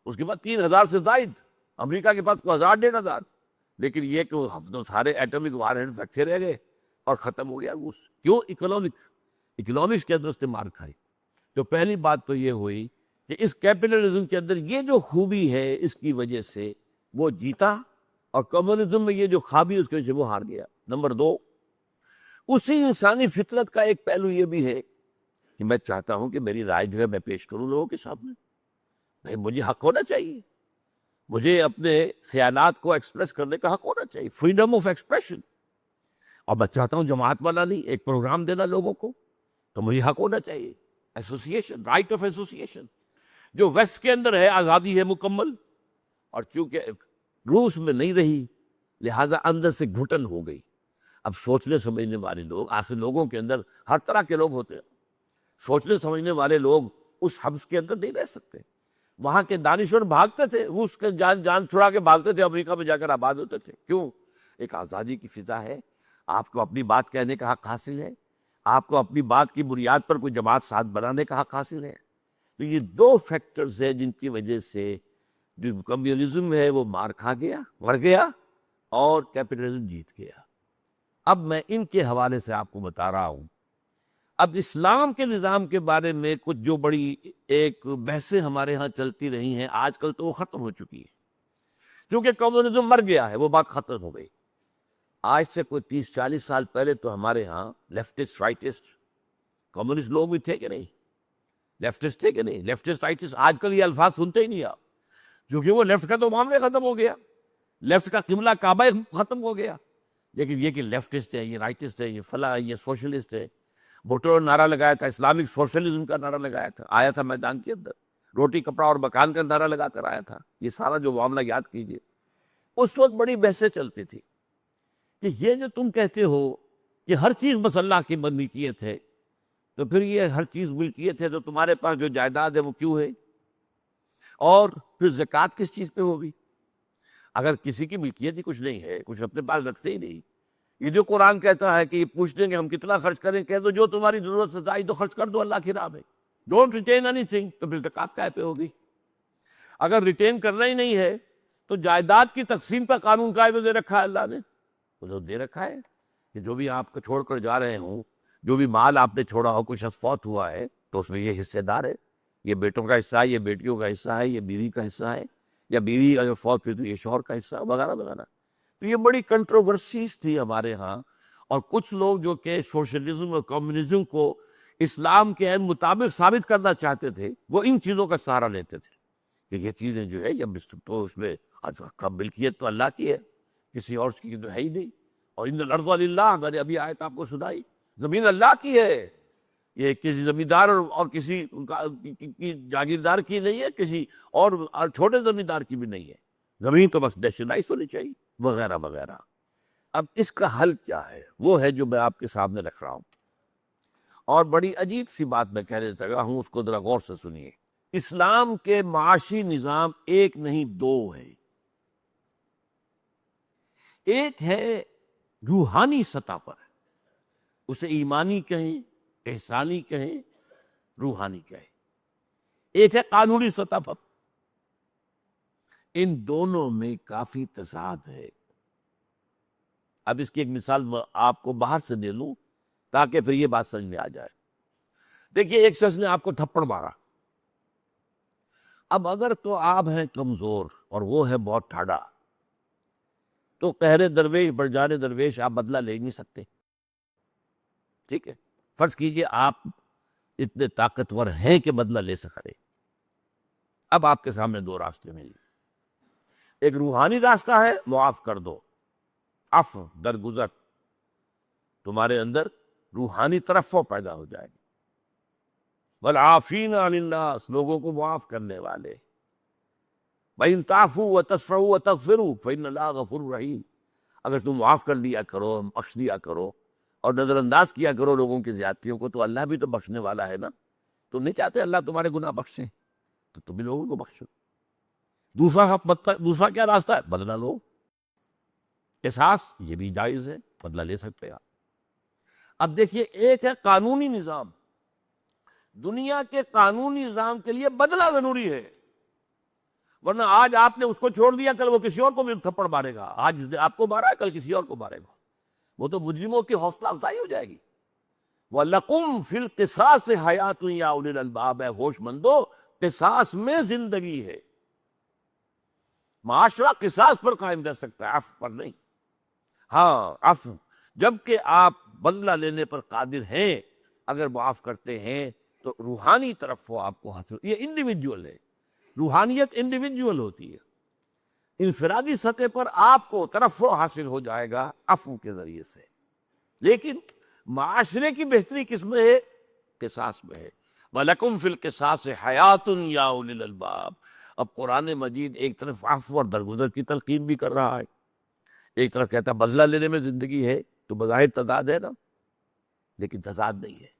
اس کے بعد 3000 سے زائد، امریکہ کے پاس کو 1000-1500، لیکن یہ کہ وہ سارے ایٹمک وار ہیڈز رکھے رہ گئے اور ختم ہو گیا روس۔ کیوں؟ اکنامکس کے اندر استعمال کھائی۔ تو پہلی بات تو یہ ہوئی کہ اس کیپٹلزم کے اندر یہ جو خوبی ہے، اس کی وجہ سے وہ جیتا، اور کمیونزم میں یہ جو خابی اس کی وجہ سے وہ ہار گیا۔ نمبر 2، اسی انسانی فطرت کا ایک پہلو یہ بھی ہے کہ میں چاہتا ہوں کہ میری رائے جو ہے میں پیش کروں لوگوں کے سامنے، بھائی مجھے حق ہونا چاہیے، مجھے اپنے خیالات کو ایکسپریس کرنے کا حق ہونا چاہیے، فریڈم آف ایکسپریشن، اور میں چاہتا ہوں جماعت والا نہیں، ایک پروگرام دینا لوگوں کو، تو مجھے حق ہونا چاہیے، ایسوسیشن، رائٹ آف ایسوسیشن، جو ویسٹ کے اندر ہے، آزادی ہے مکمل، اور چونکہ روس میں نہیں رہی لہذا اندر سے گھٹن ہو گئی۔ اب سوچنے سمجھنے والے لوگ، آخر لوگوں کے اندر ہر طرح کے لوگ ہوتے ہیں، سوچنے سمجھنے والے لوگ اس حبس کے اندر نہیں رہ سکتے۔ وہاں کے دانشور بھاگتے تھے، روس کے جان چھڑا کے بھاگتے تھے، امریکہ میں جا کر آباد ہوتے تھے۔ کیوں؟ ایک آزادی کی فضا ہے، آپ کو اپنی بات کہنے کا حق حاصل ہے، آپ کو اپنی بات کی بنیاد پر کوئی جماعت ساتھ بنانے کا حق حاصل ہے۔ تو یہ 2 فیکٹرز ہیں جن کی وجہ سے جو کمیونزم ہے وہ مار کھا گیا، مر گیا، اور کیپٹلزم جیت گیا۔ اب میں ان کے حوالے سے آپ کو بتا رہا ہوں۔ اب اسلام کے نظام کے بارے میں کچھ جو بڑی ایک بحثیں ہمارے ہاں چلتی رہی ہیں، آج کل تو وہ ختم ہو چکی ہے، کیونکہ کمیونزم مر گیا ہے، وہ بات ختم ہو گئی۔ آج سے کوئی 30-40 سال پہلے تو ہمارے ہاں لیفٹسٹ، رائٹسٹ، کمیونسٹ لوگ بھی تھے کہ نہیں؟ لیفٹسٹ تھے کہ نہیں؟ لیفٹسٹ، رائٹسٹ، آج کل یہ الفاظ سنتے ہی نہیں آپ، کیونکہ وہ لیفٹ کا تو معاملہ ختم ہو گیا، لیفٹ کا قبلہ کعبہ ختم ہو گیا۔ لیکن یہ کہ لیفٹسٹ ہے، یہ رائٹسٹ ہے، یہ فلاں، یہ سوشلسٹ ہے، بھٹو نے نعرہ لگایا تھا، اسلامک سوشلزم کا نعرہ لگایا تھا، آیا تھا میدان کے اندر، روٹی کپڑا اور مکان کا نعرہ لگا کر آیا تھا، یہ سارا جو معاملہ یاد کیجئے۔ اس وقت بڑی بحثیں چلتی تھی کہ یہ جو تم کہتے ہو کہ ہر چیز بس اللہ کی ملکیت ہے، تو پھر یہ ہر چیز ملکیت ہے تو تمہارے پاس جو جائیداد ہے وہ کیوں ہے؟ اور پھر زکوٰۃ کس چیز پہ ہوگی؟ اگر کسی کی ملکیت ہی کچھ نہیں ہے، کچھ اپنے پاس رکھتے ہی نہیں، یہ جو قرآن کہتا ہے کہ یہ پوچھ لیں گے ہم کتنا خرچ کریں، کہہ دو جو تمہاری ضرورت سے آئی تو خرچ کر دو اللہ کی راہ میں، ڈونٹ ریٹین اینی تھنگ، تو پھر زکوٰۃ کہاں پہ ہوگی؟ اگر ریٹین کرنا ہی نہیں ہے تو جائیداد کی تقسیم کا قانون قائم دے رکھا ہے اللہ نے، وہ تو دے رکھا ہے کہ جو بھی آپ کو چھوڑ کر جا رہے ہوں، جو بھی مال آپ نے چھوڑا ہو، کچھ فوت ہوا ہے تو اس میں یہ حصے دار ہے، یہ بیٹوں کا حصہ ہے، یہ بیٹیوں کا حصہ ہے، یہ بیوی کا حصہ ہے، یا بیوی اگر فوت ہوئی تو یہ شوہر کا حصہ، وغیرہ وغیرہ۔ تو یہ بڑی کنٹروورسیز تھی ہمارے ہاں، اور کچھ لوگ جو کہ سوشلزم اور کمیونزم کو اسلام کے عین مطابق ثابت کرنا چاہتے تھے، وہ ان چیزوں کا سہارا لیتے تھے کہ یہ چیزیں جو ہے جب تو اس میں ملکیت تو اللہ کی ہے، کسی اور کی تو ہے ہی نہیں، اور ان الارض للہ، میں نے ابھی آیت آپ کو سنائی، زمین اللہ کی ہے، یہ کسی زمیندار اور کسی کی جاگیردار کی نہیں ہے، کسی اور چھوٹے زمیندار کی بھی نہیں ہے، زمین تو بس نیشنلائز ہونی چاہیے، وغیرہ وغیرہ۔ اب اس کا حل کیا ہے؟ وہ ہے جو میں آپ کے سامنے رکھ رہا ہوں، اور بڑی عجیب سی بات میں کہنے لگا ہوں، اس کو ذرا غور سے سنیے۔ اسلام کے معاشی نظام ایک نہیں دو ہے۔ ایک ہے روحانی سطح پر، اسے ایمانی کہیں، احسانی کہیں، روحانی کہیں۔ ایک ہے قانونی سطح پر، ان دونوں میں کافی تضاد ہے۔ اب اس کی ایک مثال میں آپ کو باہر سے دے لوں تاکہ پھر یہ بات سمجھ میں آ جائے۔ دیکھیے ایک شخص نے آپ کو تھپڑ مارا، اب اگر تو آپ ہیں کمزور اور وہ ہے بہت ٹھاڑا، تو قہر درویش بڑھ جانے درویش آپ بدلہ لے نہیں سکتے، ٹھیک ہے؟ فرض کیجئے آپ اتنے طاقتور ہیں کہ بدلہ لے سکیں۔ اب آپ کے سامنے دو راستے ملے، ایک روحانی راستہ ہے، معاف کر دو، عفو، درگزر، تمہارے اندر روحانی ترفع پیدا ہو جائے گی، والعافین عن الناس، لوگوں کو معاف کرنے والے، وَإِن تَعْفُوا وَتَصْفَحُوا وَتَغْفِرُوا فَإِنَّ اللَّهَ غَفُورٌ رَحِيمٌ۔ اگر تم معاف کر دیا کرو، بخش دیا کرو، اور نظر انداز کیا کرو لوگوں کی زیادتیوں کو، تو اللہ بھی تو بخشنے والا ہے نا۔ تم نہیں چاہتے اللہ تمہارے گناہ بخشے، تو تم بھی لوگوں کو بخشو۔ دوسرا کیا راستہ ہے؟ بدلہ لو، قصاص، یہ بھی جائز ہے، بدلہ لے سکتے ہیں آپ۔ اب دیکھیے ایک ہے قانونی نظام، دنیا کے قانونی نظام کے لیے بدلہ ضروری ہے، ورنہ آج آپ نے اس کو چھوڑ دیا، کل وہ کسی اور کو بھی تھپڑ مارے گا، آج اس نے آپ کو مارا ہے کل کسی اور کو مارے گا، وہ تو مجرموں کی حوصلہ افزائی ہو جائے گی۔ وَلَكُمْ فِي الْقِصَاصِ حَيَاةٌ يَا أُولِي الْأَلْبَابِ، ہوش مندو، قصاص میں زندگی ہے، معاشرہ قصاص پر قائم رہ سکتا ہے، عفو پر نہیں۔ ہاں عفو، جبکہ آپ بدلہ لینے پر قادر ہیں، اگر معاف کرتے ہیں تو روحانی طرف وہ آپ کو حاصل، یہ انڈیویجول ہے، روحانیت انڈیویجول ہوتی ہے، انفرادی سطح پر آپ کو ترفع حاصل ہو جائے گا عفو کے ذریعے سے، لیکن معاشرے کی بہتری کس میں ہے؟ قصاص میں ہے۔ وَلَكُمْ فِي الْقِصَاصِ حَيَاةٌ يَا أُولِي الْأَلْبَابِ۔ اب قرآن مجید ایک طرف عفو اور درگزر کی تلقین بھی کر رہا ہے، ایک طرف کہتا ہے بدلہ لینے میں زندگی ہے، تو بظاہر تضاد ہے نا، لیکن تضاد نہیں ہے،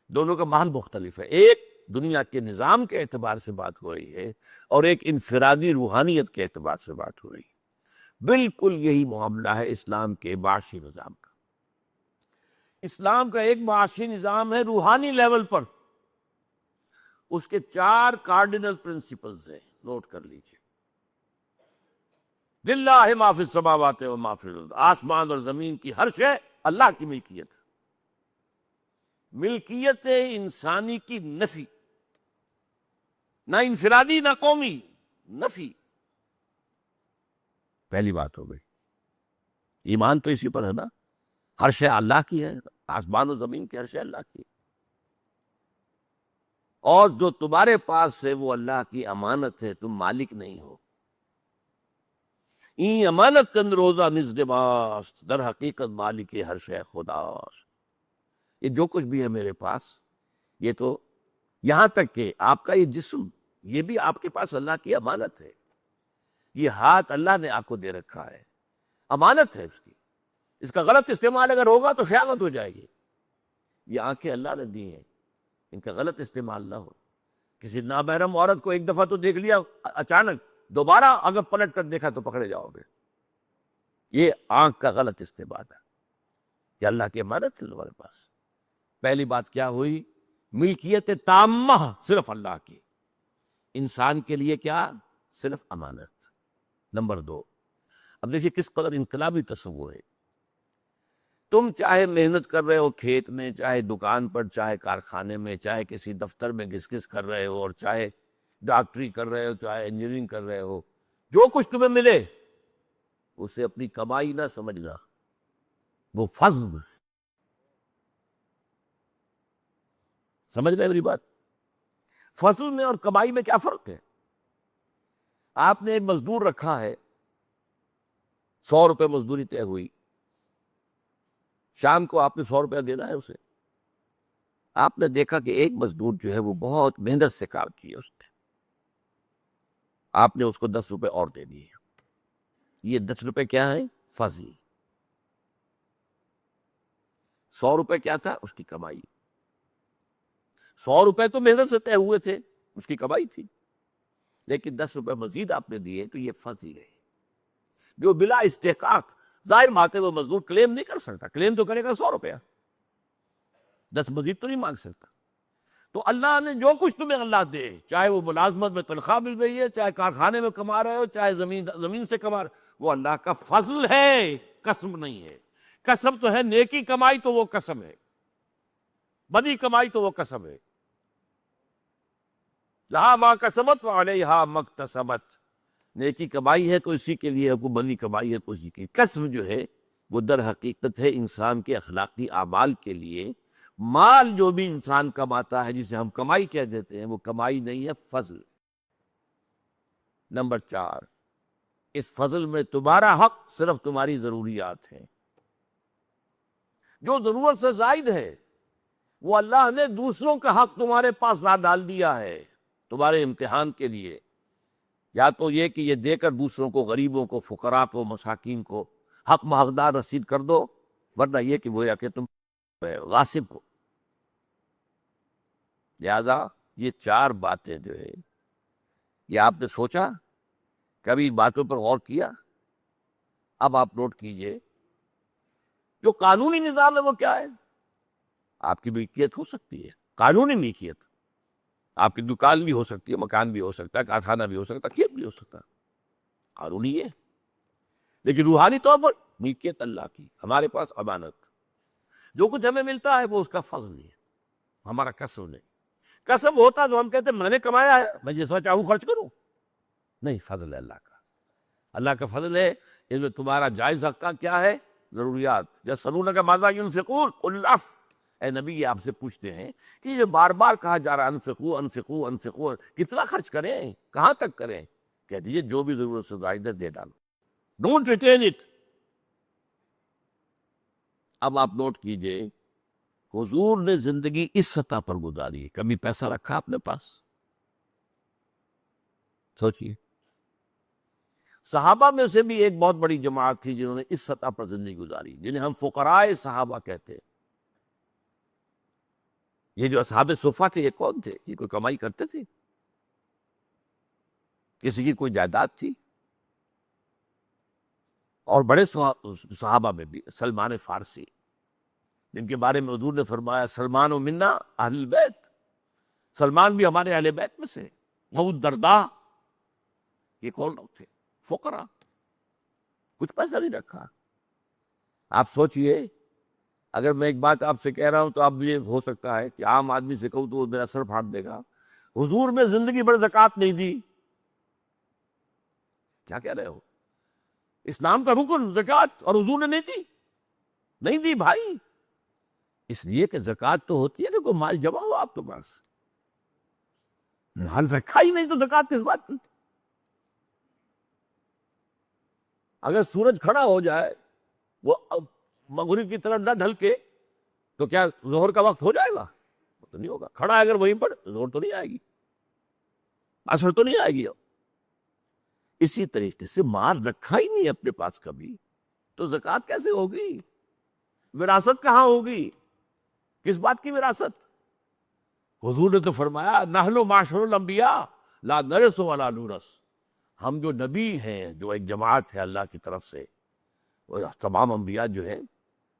دونوں کا محل مختلف ہے، ایک دنیا کے نظام کے اعتبار سے بات ہو رہی ہے، اور ایک انفرادی روحانیت کے اعتبار سے بات ہو رہی ہے۔ بالکل یہی معاملہ ہے اسلام کے معاشی نظام کا۔ اسلام کا ایک معاشی نظام ہے روحانی لیول پر، اس کے 4 کارڈینل پرنسپلز ہیں، نوٹ کر لیجئے۔ للہ ما فی السماوات و ما فی الارض، آسمان اور زمین کی ہر شے اللہ کی ملکیت ہے۔ ملکیت انسانی کی نفی، نہ انفرادی نہ قومی، نفی، پہلی بات ہو گئی۔ ایمان تو اسی پر ہے نا، ہر شے اللہ کی ہے، آسمان و زمین کی ہر شے اللہ کی ہے، اور جو تمہارے پاس ہے وہ اللہ کی امانت ہے، تم مالک نہیں ہو۔ این امانت کن روزہ نزد ماست، در حقیقت مالک ہر شے خداست۔ یہ جو کچھ بھی ہے میرے پاس، یہ تو یہاں تک کہ آپ کا یہ جسم، یہ بھی آپ کے پاس اللہ کی امانت ہے، یہ ہاتھ اللہ نے آپ کو دے رکھا ہے، امانت ہے اس کا غلط استعمال اگر ہوگا تو خیانت ہو جائے گی۔ یہ آنکھیں اللہ نے دی ہیں، ان کا غلط استعمال نہ ہو۔ کسی نامحرم عورت کو ایک دفعہ تو دیکھ لیا، اچانک دوبارہ اگر پلٹ کر دیکھا تو پکڑے جاؤ گے۔ یہ آنکھ کا غلط استعمال ہے، یہ اللہ کی امانت ہے ہمارے پاس۔ پہلی بات کیا ہوئی؟ ملکیت تامہ صرف اللہ کی، انسان کے لیے کیا؟ صرف امانت۔ نمبر 2، اب دیکھیے کس قدر انقلابی تصور ہے۔ تم چاہے محنت کر رہے ہو کھیت میں، چاہے دکان پر، چاہے کارخانے میں، چاہے کسی دفتر میں گھس گھس کر رہے ہو، اور چاہے ڈاکٹری کر رہے ہو، چاہے انجینئرنگ کر رہے ہو، جو کچھ تمہیں ملے اسے اپنی کمائی نہ سمجھنا، وہ فضل۔ سمجھ رہے میری بات؟ فضل میں اور کمائی میں کیا فرق ہے؟ آپ نے ایک مزدور رکھا ہے، 100 روپے مزدوری طے ہوئی، شام کو آپ نے 100 روپیہ دینا ہے اسے۔ آپ نے دیکھا کہ ایک مزدور جو ہے وہ بہت محنت سے کام کیا اس نے، آپ نے اس کو 10 روپے اور دے دیے۔ یہ 10 روپے کیا ہے؟ فضل۔ 100 روپے کیا تھا؟ اس کی کمائی۔ 100 روپے تو محنت سے طے ہوئے تھے، اس کی کمائی تھی، لیکن 10 روپے مزید آپ نے دیے تو یہ فضل ہے جو بلا استحقاق۔ ظاہر بات ہے وہ مزدور کلیم نہیں کر سکتا، کلیم تو کرے گا 100 روپیہ، 10 مزید تو نہیں مانگ سکتا۔ تو اللہ نے جو کچھ تمہیں اللہ دے، چاہے وہ ملازمت میں تنخواہ مل رہی ہے، چاہے کارخانے میں کما رہے ہو، چاہے زمین سے کما رہے ہو، وہ اللہ کا فضل ہے، قسم نہیں ہے۔ قسم تو ہے نیکی کمائی تو وہ قسم ہے، بدی کمائی تو وہ قسم ہے۔ لہا ما کسبت وعلیہا ما اکتسبت، نیکی کمائی ہے تو اسی کے لیے، کو بدی کمائی ہے تو اسی کی۔ قسم جو ہے وہ در حقیقت ہے انسان کے اخلاقی اعمال کے لیے۔ مال جو بھی انسان کماتا ہے جسے ہم کمائی کہہ دیتے ہیں، وہ کمائی نہیں ہے، فضل۔ نمبر 4، اس فضل میں تمہارا حق صرف تمہاری ضروریات ہیں۔ جو ضرورت سے زائد ہے وہ اللہ نے دوسروں کا حق تمہارے پاس لا ڈال دیا ہے تمہارے امتحان کے لیے۔ یا تو یہ کہ یہ دے کر دوسروں کو، غریبوں کو، فقراء کو، مساکین کو حق حقدار رسید کر دو، ورنہ یہ کہ وہ یا کہ تم غاصب کو۔ لہذا یہ 4 باتیں جو ہے، یہ آپ نے سوچا، کبھی باتوں پر غور کیا؟ اب آپ نوٹ کیجئے، جو قانونی نظام ہے وہ کیا ہے؟ آپ کی ملکیت ہو سکتی ہے، قانونی ملکیت، آپ کی دکان بھی ہو سکتی ہے، مکان بھی ہو سکتا ہے، کارخانہ بھی ہو سکتا ہے، کھیت بھی ہو سکتا ہے، قانونی ہے۔ لیکن روحانی طور پر ملکیت اللہ کی، ہمارے پاس امانت۔ جو کچھ ہمیں ملتا ہے وہ اس کا فضل ہے، ہمارا کسب نہیں۔ کسب ہوتا تو ہم کہتے ہیں میں نے کمایا ہے، میں جس وقت چاہوں خرچ کروں، نہیں، فضل ہے اللہ کا۔ اللہ کا فضل ہے، اس میں تمہارا جائز حق کا کیا ہے؟ ضروریات۔ یسألونک ماذا ينفقون قل العفو، اے نبی یہ آپ سے پوچھتے ہیں کہ یہ بار بار کہا جا رہا ہے انفقوا انفقوا انفقوا، کتنا خرچ کریں، کہاں تک کریں؟ کہہ دیجئے جو بھی ضرورت سے زائد ہے دے ڈالو، ڈونٹ ریٹین اٹ۔ اب آپ نوٹ کیجئے، حضور نے زندگی اس سطح پر گزاری، کبھی پیسہ رکھا اپنے پاس؟ سوچئے، صحابہ میں سے بھی ایک بہت بڑی جماعت تھی جنہوں نے اس سطح پر زندگی گزاری، جنہیں ہم فقراء صحابہ کہتے ہیں۔ یہ جو اصحاب صفہ تھے، یہ کون تھے؟ یہ کوئی کمائی کرتے تھے؟ کسی کی کوئی جائیداد تھی؟ اور بڑے صحابہ میں بھی سلمان فارسی، جن کے بارے میں حضور نے فرمایا سلمان و منا اہل البیت، سلمان بھی ہمارے اہل بیت میں سے۔ ابو الدرداء، یہ کون لوگ تھے؟ فقراء، کچھ پیسہ نہیں رکھا۔ آپ سوچئے، اگر میں ایک بات آپ سے کہہ رہا ہوں تو آپ یہ ہو سکتا ہے کہ عام آدمی سے کہوں تو وہ میرا سر پھاڑ دے گا، حضور میں زندگی بھر زکوٰۃ نہیں دی۔ کیا کہہ رہے ہو؟ اسلام کا رکن زکوٰۃ، اور حضور نے نہیں دی؟ نہیں دی بھائی، اس لیے کہ زکوٰۃ تو ہوتی ہے کہ کوئی مال جمع ہو آپ کے پاس، مال رکھا ہی نہیں تو زکوٰۃ کس بات کی؟ اگر سورج کھڑا ہو جائے، وہ مغرب کی طرف نہ ڈھل کے، تو کیا ظہر کا وقت ہو جائے گا؟ وہ تو نہیں ہوگا۔ کھڑا ہے اگر وہیں پر، ظہر تو نہیں آئے گی، عصر تو نہیں آئے گی۔ اسی طریقے سے مال رکھا ہی نہیں اپنے پاس کبھی تو زکوٰۃ کیسے ہوگی؟ وراثت کہاں ہوگی؟ کس بات کی وراثت؟ حضور نے تو فرمایا نحن معاشر الانبیاء لا نرث ولا نورث، ہم جو نبی ہیں، جو ایک جماعت ہے اللہ کی طرف سے، وہ تمام انبیاء جو ہیں،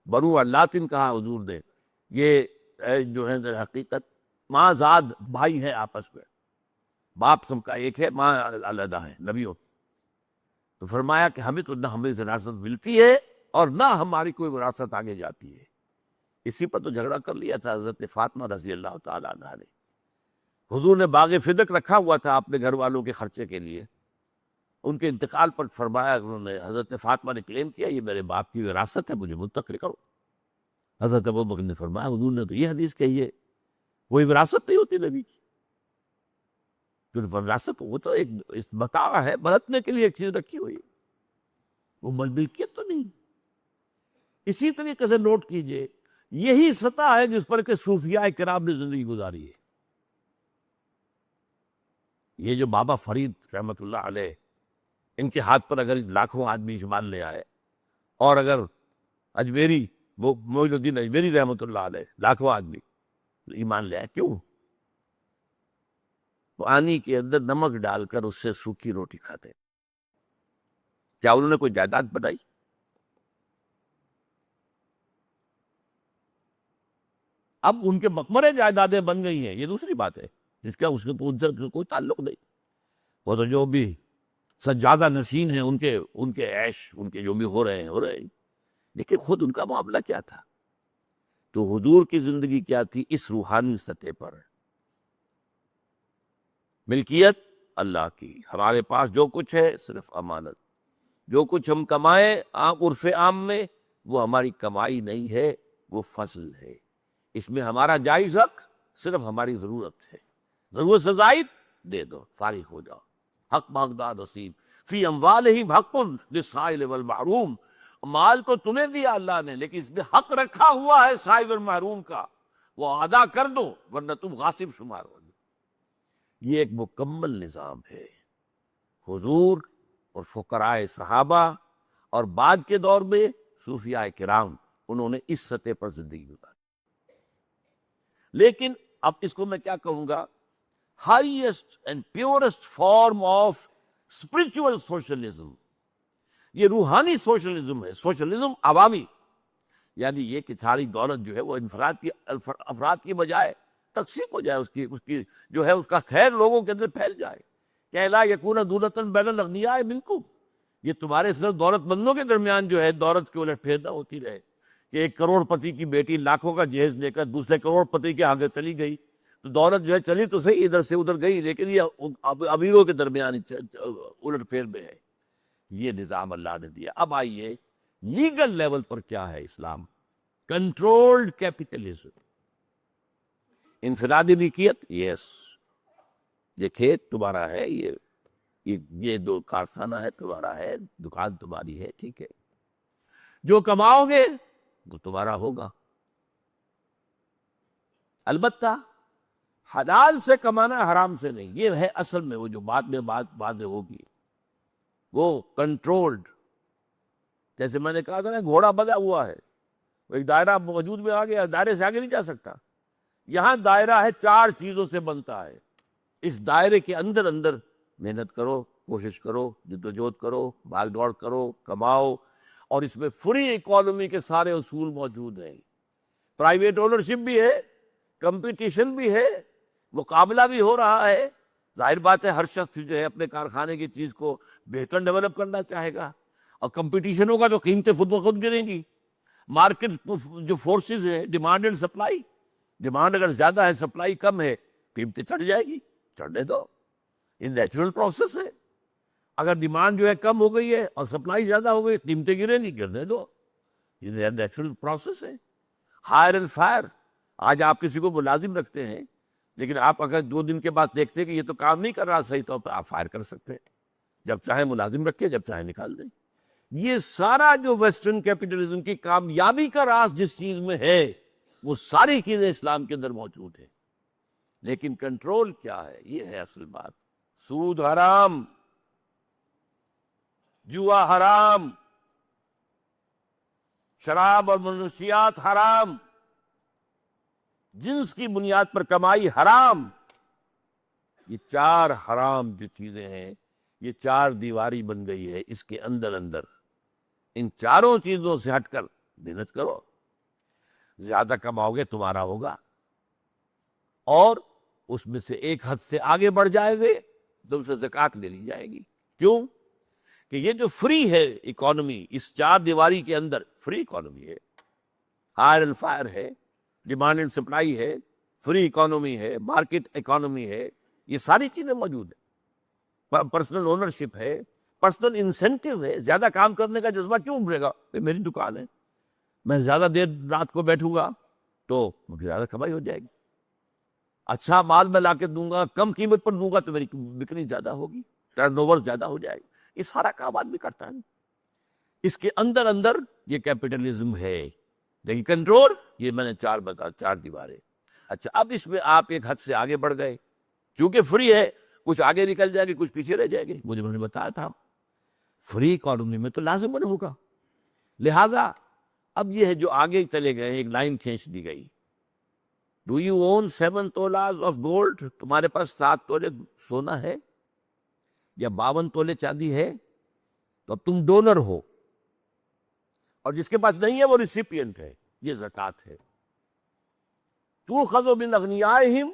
بنو اللاتن کہا حضور نے، یہ جو ہے در حقیقت ماں زاد بھائی ہیں آپس میں، باپ سب کا ایک ہے، ماں علیحدہ ہے نبیوں۔ تو فرمایا کہ ہمیں تو نہ ہمیں وراثت ملتی ہے اور نہ ہماری کوئی وراثت آگے جاتی ہے۔ اسی پر تو جھگڑا کر لیا تھا حضرت فاطمہ رضی اللہ تعالیٰ عنہ نے۔ حضور نے باغ فدق رکھا ہوا تھا اپنے گھر والوں کے خرچے کے لیے، ان کے انتقال پر فرمایا، انہوں نے حضرت فاطمہ نے کلیم کیا یہ میرے باپ کی وراثت ہے، مجھے منتقل کرو۔ حضرت ابوبکر نے فرمایا حضور نے تو یہ حدیث کہی ہے، وہی وراثت نہیں ہوتی نبی کی۔ تو وراثت وہ تو ایک متاع ہے، برتنے کے لیے ایک چیز رکھی ہوئی، وہ ملکیت تو نہیں۔ اسی طریقے سے نوٹ کیجئے، یہی سطح ہے جس پر کہ صوفیاء کرام نے زندگی گزاری ہے۔ یہ جو بابا فرید رحمۃ اللہ علیہ، ان کے ہاتھ پر اگر لاکھوں آدمی ایمان لے آئے، اور اگر اجمیری وہ معین الدین اجمیری رحمۃ اللہ علیہ لاکھوں آدمی ایمان لے آئے، کیوں؟ پانی کے اندر نمک ڈال کر اس سے سوکھی روٹی کھاتے ہیں۔ کیا انہوں نے کوئی جائیداد بنائی؟ اب ان کے مقبرے جائیدادیں بن گئی ہیں، یہ دوسری بات ہے، جس کا اس کے ان سے کوئی تعلق نہیں۔ وہ تو جو بھی سجادہ نشین ہیں، ان کے عیش، ان کے جو بھی ہو رہے ہیں، لیکن خود ان کا معاملہ کیا تھا؟ تو حضور کی زندگی کیا تھی اس روحانی سطح پر؟ ملکیت اللہ کی، ہمارے پاس جو کچھ ہے صرف امانت، جو کچھ ہم کمائیں عرف عام میں وہ ہماری کمائی نہیں ہے، وہ فضل ہے، اس میں ہمارا جائز حق صرف ہماری ضرورت ہے، ضرورت سے زائد دے دو، فارغ ہو جاؤ۔ حق باغداد وسیم فی اموالہم حق للسائل والمحروم، مال تو تمہیں دیا اللہ نے، لیکن اس میں حق رکھا ہوا ہے سائل اور محروم کا، وہ ادا کر دو ورنہ تم غاصب شمار ہو۔ یہ ایک مکمل نظام ہے۔ حضور اور فقراء صحابہ اور بعد کے دور میں صوفیاء کرام، انہوں نے اس سطح پر زندگی گزاری۔ لیکن اب اس کو میں کیا کہوں گا، highest and purest form of spiritual socialism, یہ روحانی سوشلزم ہے، سوشلزم عوامی، یعنی یہ کہ ساری دولت جو ہے وہ افراد کی بجائے تقسیم ہو جائے، اس کی جو ہے اس کا خیر لوگوں کے اندر پھیل جائے، کہ لا یکون دولتاً بین الاغنیاء منکم، یہ تمہارے صرف دولت مندوں کے درمیان جو ہے دولت کی الٹ پھیر نہ ہوتی رہے، کہ ایک کروڑ پتی کی بیٹی لاکھوں کا جہیز لے کر دوسرے کروڑ پتی کے آگے چلی گئی، تو دولت جو ہے چلی تو صحیح ادھر سے ادھر گئی، لیکن یہ امیروں کے درمیان الٹ پھیر میں ہے۔ یہ نظام اللہ نے دیا۔ اب آئیے لیگل لیول پر کیا ہے اسلام؟ کنٹرولڈ کیپٹلزم، انفرادی ملکیت، یس، یہ کھیت تمہارا ہے، یہ دو کارخانہ ہے تمہارا ہے، دکان تمہاری ہے، ٹھیک ہے، جو کماؤ گے وہ تمہارا ہوگا۔ البتہ حلال سے کمانا، حرام سے نہیں، یہ ہے اصل میں وہ جو بعد میں ہوگی، وہ کنٹرولڈ۔ جیسے میں نے کہا تھا نا، گھوڑا بندھا ہوا ہے، وہ ایک دائرہ موجود میں آ گیا، دائرے سے آگے نہیں جا سکتا۔ یہاں دائرہ ہے، 4 چیزوں سے بنتا ہے، اس دائرے کے اندر محنت کرو، کوشش کرو، جدوجہد کرو، بھاگ دوڑ کرو، کماؤ، اور اس میں فری اکانومی کے سارے اصول موجود ہیں، پرائیویٹ اونرشپ بھی ہے، کمپٹیشن بھی ہے، مقابلہ بھی ہو رہا ہے۔ ظاہر بات ہے ہر شخص جو ہے اپنے کارخانے کی چیز کو بہتر ڈیولپ کرنا چاہے گا، اور کمپٹیشن ہوگا تو قیمتیں خود بخود گریں گی۔ مارکیٹ جو فورسز ہے، ڈیمانڈ اینڈ سپلائی، ڈیمانڈ اگر زیادہ ہے، سپلائی کم ہے، قیمتیں چڑھ جائے گی، چڑھنے دو، یہ نیچرل پروسیس ہے۔ اگر ڈیمانڈ جو ہے کم ہو گئی ہے اور سپلائی زیادہ ہو گئی، قیمتیں گریں گی، گرنے دو، یہ نیچرل پروسیس ہے۔ ہائر اینڈ فائر، آج آپ کسی کو ملازم رکھتے ہیں، لیکن آپ اگر 2 دن کے بعد دیکھتے ہیں کہ یہ تو کام نہیں کر رہا صحیح طور پہ، آپ فائر کر سکتے ہیں، جب چاہے ملازم رکھے، جب چاہے نکال دیں۔ یہ سارا جو ویسٹرن کیپٹلزم کی کامیابی کا راز جس چیز میں ہے، وہ ساری چیزیں اسلام کے اندر موجود ہیں، لیکن کنٹرول کیا ہے، یہ ہے اصل بات۔ سود حرام، جوا حرام، شراب اور منشیات حرام، جنس کی بنیاد پر کمائی حرام. یہ چار حرام جو چیزیں ہیں، یہ چار دیواری بن گئی ہے اس کے اندر اندر. ان چاروں چیزوں سے ہٹ کر محنت کرو، زیادہ کماؤ گے تمہارا ہوگا، اور اس میں سے ایک حد سے آگے بڑھ جائے گے تم سے زکوٰۃ لے لی جائے گی. کیوں کہ یہ جو فری ہے اکانومی، اس چار دیواری کے اندر فری اکانومی ہے، ہائر اینڈ فائر ہے، ڈیمانڈ اینڈ سپلائی ہے، فری اکانومی ہے، مارکیٹ اکانومی ہے، یہ ساری چیزیں موجود ہیں. پرسنل اونرشپ ہے، پرسنل انسینٹیو ہے. زیادہ کام کرنے کا جذبہ کیوں ابھرے گا؟ میری دکان ہے، میں زیادہ دیر رات کو بیٹھوں گا تو مجھے زیادہ کمائی ہو جائے گی. اچھا مال میں لا کے دوں گا، کم قیمت پر دوں گا تو میری بکنی زیادہ ہوگی، ٹرن اوور زیادہ ہو جائے گا. یہ سارا کام آدمی کرتا ہے. اس کے اندر اندر یہ کیپٹلزم ہے. لیکن کنٹرول، یہ میں نے چار دیواریں. اچھا اب اس میں آپ ایک حد سے آگے بڑھ گئے، کیونکہ فری ہے، کچھ آگے نکل جائے گی، کچھ پیچھے رہ جائے گی. مجھے میں نے بتایا تھا فری اکانومی میں تو لازماً ہوگا. لہذا اب یہ ہے جو آگے چلے گئے، ایک لائن کھینچ دی گئی. ڈو یو اون 7 تولہs آف گولڈ؟ تمہارے پاس 7 تولے سونا ہے یا 52 تولے چاندی ہے؟ تو اب تم ڈونر ہو، اور جس کے پاس نہیں ہے وہ ریسیپینٹ ہے. یہ زکوٰۃ ہے. تؤخذ من اغنیائہم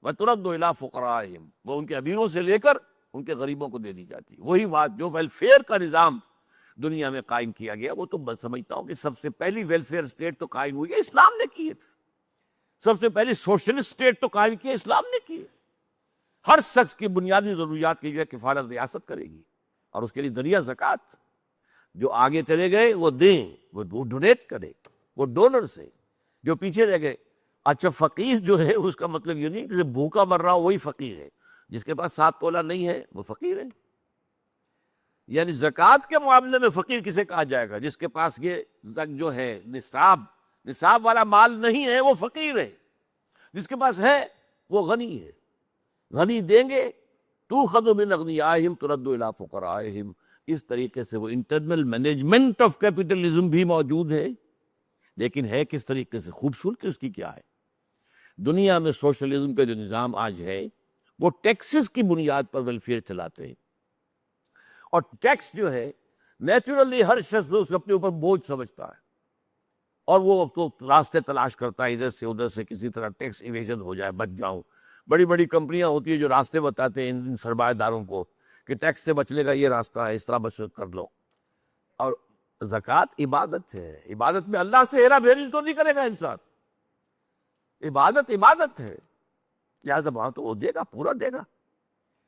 وترد الی فقرائہم، وہ ان کے امیروں سے لے کر ان کے غریبوں کو دے دی جاتی ہے. وہی بات جو ویلفیئر کا نظام دنیا میں قائم کیا گیا، وہ تو میں سمجھتا ہوں کہ سب سے پہلی ویلفیئر اسٹیٹ تو قائم ہوئی ہے اسلام نے کی ہے. سب سے پہلی سوشلسٹ اسٹیٹ تو قائم کی ہے اسلام نے کی ہے. ہر شخص کی بنیادی ضروریات کی جو ہے کفالت ریاست کرے گی، اور اس کے لیے ذریعہ زکوٰۃ. جو آگے چلے گئے وہ دیں، وہ ڈونیٹ کرے، وہ ڈونر سے. جو پیچھے رہ گئے، اچھا فقیر جو ہے اس کا مطلب یہ نہیں کہ بھوکا مر رہا ہو وہی فقیر ہے. جس کے پاس 7 تولہ نہیں ہے وہ فقیر ہے. یعنی زکوٰۃ کے معاملے میں فقیر کسے کہا جائے گا؟ جس کے پاس یہ جو ہے نصاب والا مال نہیں ہے وہ فقیر ہے. جس کے پاس ہے وہ غنی ہے. غنی دیں گے، تؤخذ من اغنیائہم ترد الی فقرائہم. اس طریقے سے وہ انٹرنل مینجمنٹ آف کیپٹلزم بھی موجود ہے. لیکن ہے کس طریقے سے؟ خوبصورتی اس کی کیا ہے؟ دنیا میں سوشلزم کا جو نظام آج ہے وہ ٹیکسز کی بنیاد پر ویلفیئر چلاتے ہیں. اور ٹیکس جو ہے نیچرلی ہر شخص اس کو اپنے اوپر بوجھ سمجھتا ہے، اور وہ تو راستے تلاش کرتا ہے ادھر سے ادھر سے کسی طرح ٹیکس ایویژن ہو جائے، بچ جاؤں. بڑی بڑی کمپنیاں ہوتی ہیں جو راستے بتاتے ہیں ان سرمایہ داروں کو کہ ٹیکس سے بچنے کا یہ راستہ ہے، اس طرح بچ کر لو. اور زکوٰۃ عبادت ہے. عبادت میں اللہ سے ہیرا پھیری تو نہیں کرے گا انسان. عبادت ہے، لہٰذا وہاں تو وہ دے گا، پورا دے گا.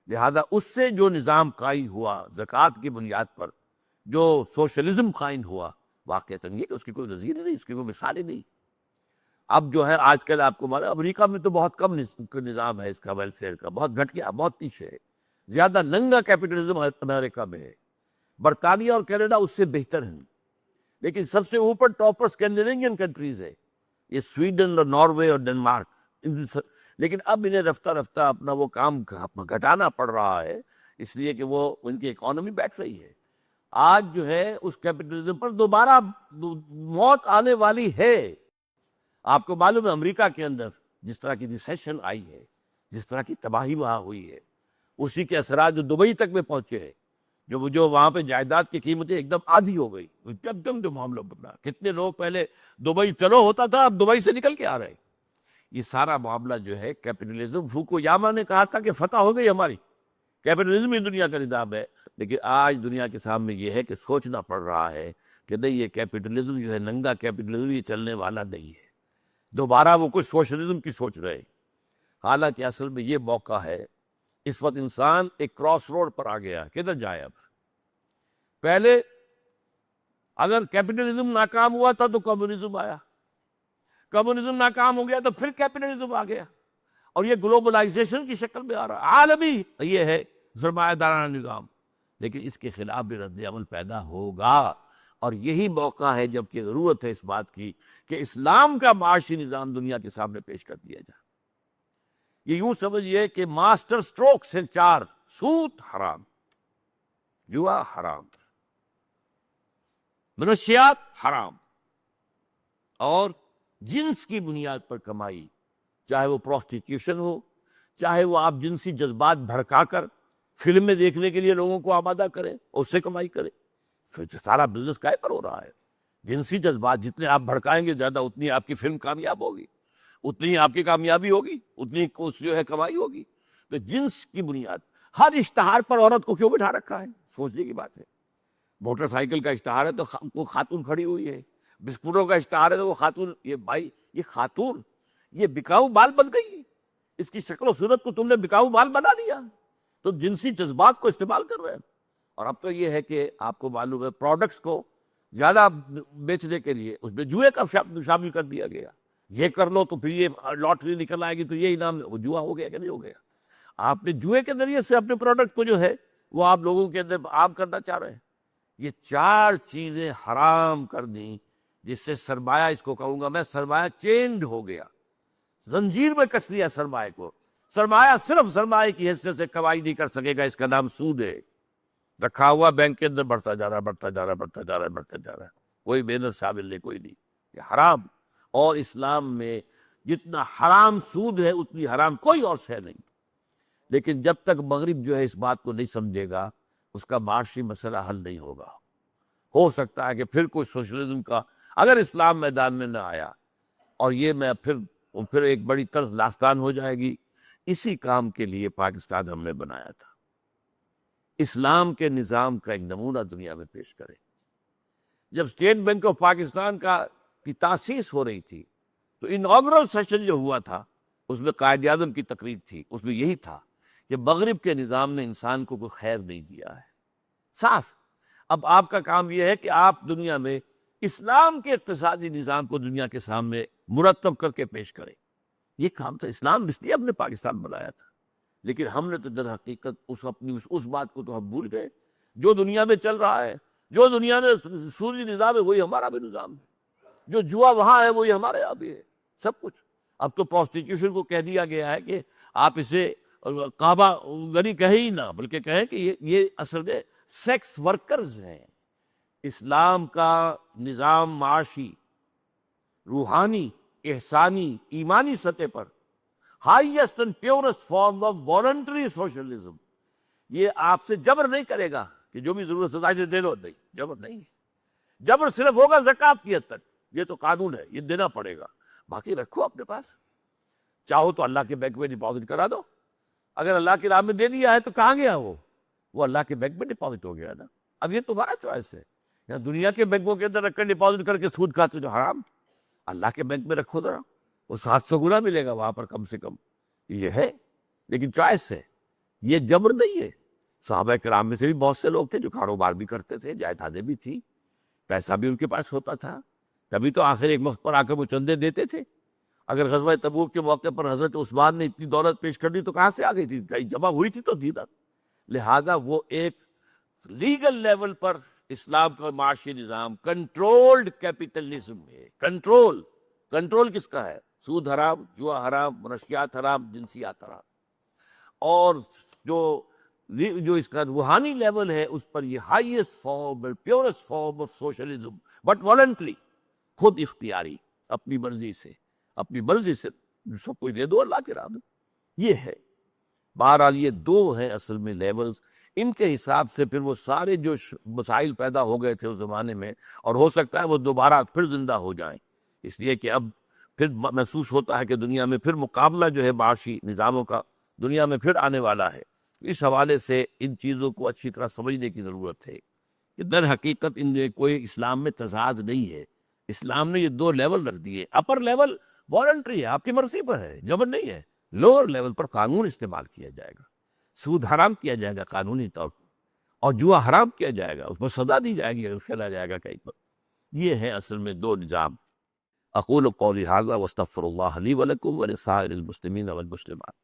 لہٰذا اس سے جو نظام قائم ہوا زکوٰۃ کی بنیاد پر، جو سوشلزم قائم ہوا، واقعتاً یہ کہ اس کی کوئی نظیر نہیں، اس کی کوئی مثال ہی نہیں. اب جو ہے آج کل آپ کو معلوم امریکہ میں تو بہت کم نظام ہے اس کا ویلفیئر کا، بہت گھٹ گیا، بہت پیچھے ہے. زیادہ ننگا کیپٹلزم امریکہ میں ہے. برطانیہ اور کینیڈا اس سے بہتر ہیں. لیکن سب سے اوپر ٹاپ پر اسکینڈینیوین کنٹریز ہے، یہ سویڈن اور ناروے اور ڈنمارک. لیکن اب انہیں رفتہ رفتہ اپنا وہ کام گھٹانا پڑ رہا ہے، اس لیے کہ وہ ان کی اکانومی بیٹھ رہی ہے. آج جو ہے اس کیپٹلزم پر دوبارہ موت آنے والی ہے. آپ کو معلوم ہے امریکہ کے اندر جس طرح کی ریسیشن آئی ہے، جس طرح کی تباہی وہاں ہوئی ہے، اسی کے اثرات جو دبئی تک میں پہنچے ہیں. جو وہاں پہ جائیداد کی قیمتیں ایک دم آدھی ہو گئی، ایک دم جو معاملہ بدلا. کتنے لوگ پہلے دبئی چلو ہوتا تھا، اب دبئی سے نکل کے آ رہے ہیں. یہ سارا معاملہ جو ہے کیپٹلزم، فوکویاما نے کہا تھا کہ فتح ہو گئی ہماری، کیپٹلزم ہی دنیا کا نظام ہے. لیکن آج دنیا کے سامنے یہ ہے کہ سوچنا پڑ رہا ہے کہ نہیں، یہ کیپٹلزم جو ہے ننگا کیپٹلزم، یہ چلنے والا نہیں ہے. دوبارہ وہ کچھ سوشلزم کی سوچ رہے. حالانکہ اصل میں یہ موقع ہے، اس وقت انسان ایک کراس روڈ پر آ گیا. کدھر جائے اب؟ پہلے اگر کیپٹلزم ناکام ہوا تھا تو کمیونزم آیا، کمیونزم ناکام ہو گیا تو پھر کیپٹلزم آ گیا، اور یہ گلوبلائزیشن کی شکل میں آ رہا ہے. عالمی یہ ہے سرمایہ دارانہ نظام. لیکن اس کے خلاف بھی رد عمل پیدا ہوگا، اور یہی موقع ہے جب کہ ضرورت ہے اس بات کی کہ اسلام کا معاشی نظام دنیا کے سامنے پیش کر دیا جائے. یہ یوں سمجھیے کہ ماسٹر سٹروکس ہیں 4: سود حرام، جوا حرام، منشیات حرام، اور جنس کی بنیاد پر کمائی، چاہے وہ پروسٹیٹیوشن ہو، چاہے وہ آپ جنسی جذبات بھڑکا کر فلمیں دیکھنے کے لیے لوگوں کو آمادہ کریں اور اس سے کمائی کریں، پھر سارا بزنس کائے پر ہو رہا ہے؟ جنسی جذبات جتنے آپ بھڑکائیں گے زیادہ اتنی آپ کی فلم کامیاب ہوگی، اتنی آپ کی کامیابی ہوگی، اتنی اس جو ہے کمائی ہوگی۔ تو جنس کی بنیاد، ہر اشتہار پر عورت کو کیوں بٹھا رکھا ہے؟ سوچنے کی بات ہے۔ موٹر سائیکل کا اشتہار ہے تو وہ خاتون کھڑی ہوئی ہے، بسکٹوں کا اشتہار ہے تو وہ خاتون، یہ بھائی یہ خاتون یہ بکاؤ مال بن گئی، اس کی شکل و صورت کو تم نے بکاؤ مال بنا دیا، تو جنسی جذبات کو استعمال کر رہے ہیں۔ اور اب تو یہ ہے کہ آپ کو معلوم ہے پروڈکٹس کو زیادہ بیچنے کے لیے اس میں جوئے کا شامل کر دیا گیا، یہ کر لو تو پھر یہ لاٹری نکل آئے گی تو یہ انعام، وہ جوا ہو گیا کہ نہیں ہو گیا؟ آپ نے جوئے کے ذریعے سے اپنے پروڈکٹ کو جو ہے وہ آپ لوگوں کے اندر عام کرنا چاہ رہے ہیں۔ یہ چار چیزیں حرام کر دیں جس سے سرمایہ، اس کو کہوں گا میں، سرمایہ چینڈ ہو گیا، زنجیر میں کس لیا سرمایہ کو۔ سرمایہ صرف سرمایہ کی حیثیت سے کمائی نہیں کر سکے گا، اس کا نام سود ہے، رکھا ہوا بینک کے اندر بڑھتا جا رہا بڑھتا جا رہا بڑھتا جا رہا بڑھتا جا رہا ہے، کوئی محنت شامل نہیں، کوئی نہیں، یہ حرام۔ اور اسلام میں جتنا حرام سود ہے اتنی حرام کوئی اور شے نہیں۔ لیکن جب تک مغرب جو ہے اس بات کو نہیں سمجھے گا اس کا معاشی مسئلہ حل نہیں ہوگا۔ ہو سکتا ہے کہ پھر کوئی سوشلزم کا، اگر اسلام میدان میں نہ آیا، اور یہ میں پھر ایک بڑی طرز داستان ہو جائے گی۔ اسی کام کے لیے پاکستان ہم نے بنایا تھا، اسلام کے نظام کا ایک نمونہ دنیا میں پیش کرے۔ جب اسٹیٹ بینک آف پاکستان کی تاسیس ہو رہی تھی تو اناگرل سیشن جو ہوا تھا اس میں قائد اعظم کی تقریر تھی، اس میں یہی تھا کہ مغرب کے نظام نے انسان کو کوئی خیر نہیں دیا ہے، صاف۔ اب آپ کا کام یہ ہے کہ آپ دنیا میں اسلام کے اقتصادی نظام کو دنیا کے سامنے مرتب کر کے پیش کریں۔ یہ کام تو اسلام اس لیے ہم نے پاکستان بنایا تھا، لیکن ہم نے تو در حقیقت اس بات کو تو ہم بھول گئے۔ جو دنیا میں چل رہا ہے، جو دنیا میں سودی نظام ہے وہی ہمارا بھی نظام ہے، جو جوا وہاں ہے وہی ہمارے یہاں بھی ہے، سب کچھ۔ اب تو پروسٹیٹیوشن کو کہہ دیا گیا ہے کہ آپ اسے کعبہ گری کہیں ہی نہ، بلکہ کہیں کہ یہ اصل میں سیکس ورکرز ہیں۔ اسلام کا نظام معاشی، روحانی، احسانی، ایمانی سطح پر highest and purest form of voluntary socialism, یہ آپ سے جبر نہیں کرے گا کہ جو بھی ضرورت ہے دے دو، نہیں، جبر نہیں ہے۔ جبر صرف ہوگا زکوٰۃ کی حد تک، یہ تو قانون ہے، یہ دینا پڑے گا، باقی رکھو اپنے پاس، چاہو تو اللہ کے بینک میں ڈپازٹ کرا دو۔ اگر اللہ کی راہ میں دے دیا ہے تو کہاں گیا وہ اللہ کے بینک میں ڈپازٹ ہو گیا نا۔ اب یہ تمہارا چوائس ہے، یا دنیا کے بینکوں کے اندر رکھ کر ڈپازٹ کر کے سود کھاتے جو حرام، اللہ کے بینک میں رکھو ذرا، وہ 700 گنا ملے گا وہاں پر کم سے کم، یہ ہے۔ لیکن چوائس ہے، یہ جبر نہیں ہے۔ صحابہ کرام میں سے بھی بہت سے لوگ تھے جو کاروبار بھی کرتے تھے، جائیدادیں بھی تھی، پیسہ بھی ان کے پاس ہوتا تھا، تبھی تو آخر ایک وقت پر آ کر وہ چندے دیتے تھے۔ اگر غزوہ تبوک کے موقع پر حضرت عثمان نے اتنی دولت پیش کر دی تو کہاں سے آ گئی تھی؟ کہیں جمع ہوئی تھی تو دی نا۔ لہذا وہ ایک لیگل لیول پر اسلام کا معاشی نظام کنٹرولڈ کیپیٹلزم ہے۔ کنٹرول کس کا ہے؟ سود حرام، جوا حرام، منشیات حرام، جنسیات حرام۔ اور جو اس کا روحانی لیول ہے اس پر یہ highest form, purest form of socialism, but voluntary, خود اختیاری، اپنی مرضی سے سب کوئی دے دو اللہ کے راہ میں، یہ ہے۔ بہرحال یہ دو ہیں اصل میں لیولز، ان کے حساب سے پھر وہ سارے جو مسائل پیدا ہو گئے تھے اس زمانے میں، اور ہو سکتا ہے وہ دوبارہ پھر زندہ ہو جائیں، اس لیے کہ اب پھر محسوس ہوتا ہے کہ دنیا میں پھر مقابلہ جو ہے معاشی نظاموں کا دنیا میں پھر آنے والا ہے۔ اس حوالے سے ان چیزوں کو اچھی طرح سمجھنے کی ضرورت ہے کہ در حقیقت ان میں کوئی اسلام میں تضاد نہیں ہے۔ اسلام نے یہ دو لیول رکھ دیے، اپر لیول والنٹری ہے، آپ کی مرضی پر ہے، جبر نہیں ہے۔ لوور لیول پر قانون استعمال کیا جائے گا، سود حرام کیا جائے گا قانونی طور پر، اور جوا حرام کیا جائے گا، اس پر سزا دی جائے گی اگر کھیلا جائے گا کہیں پر۔ یہ ہے اصل میں دو نظام۔ اقول قولی ھذا واستغفر اللہ لی ولکم ولسائر المسلمین والمسلمات۔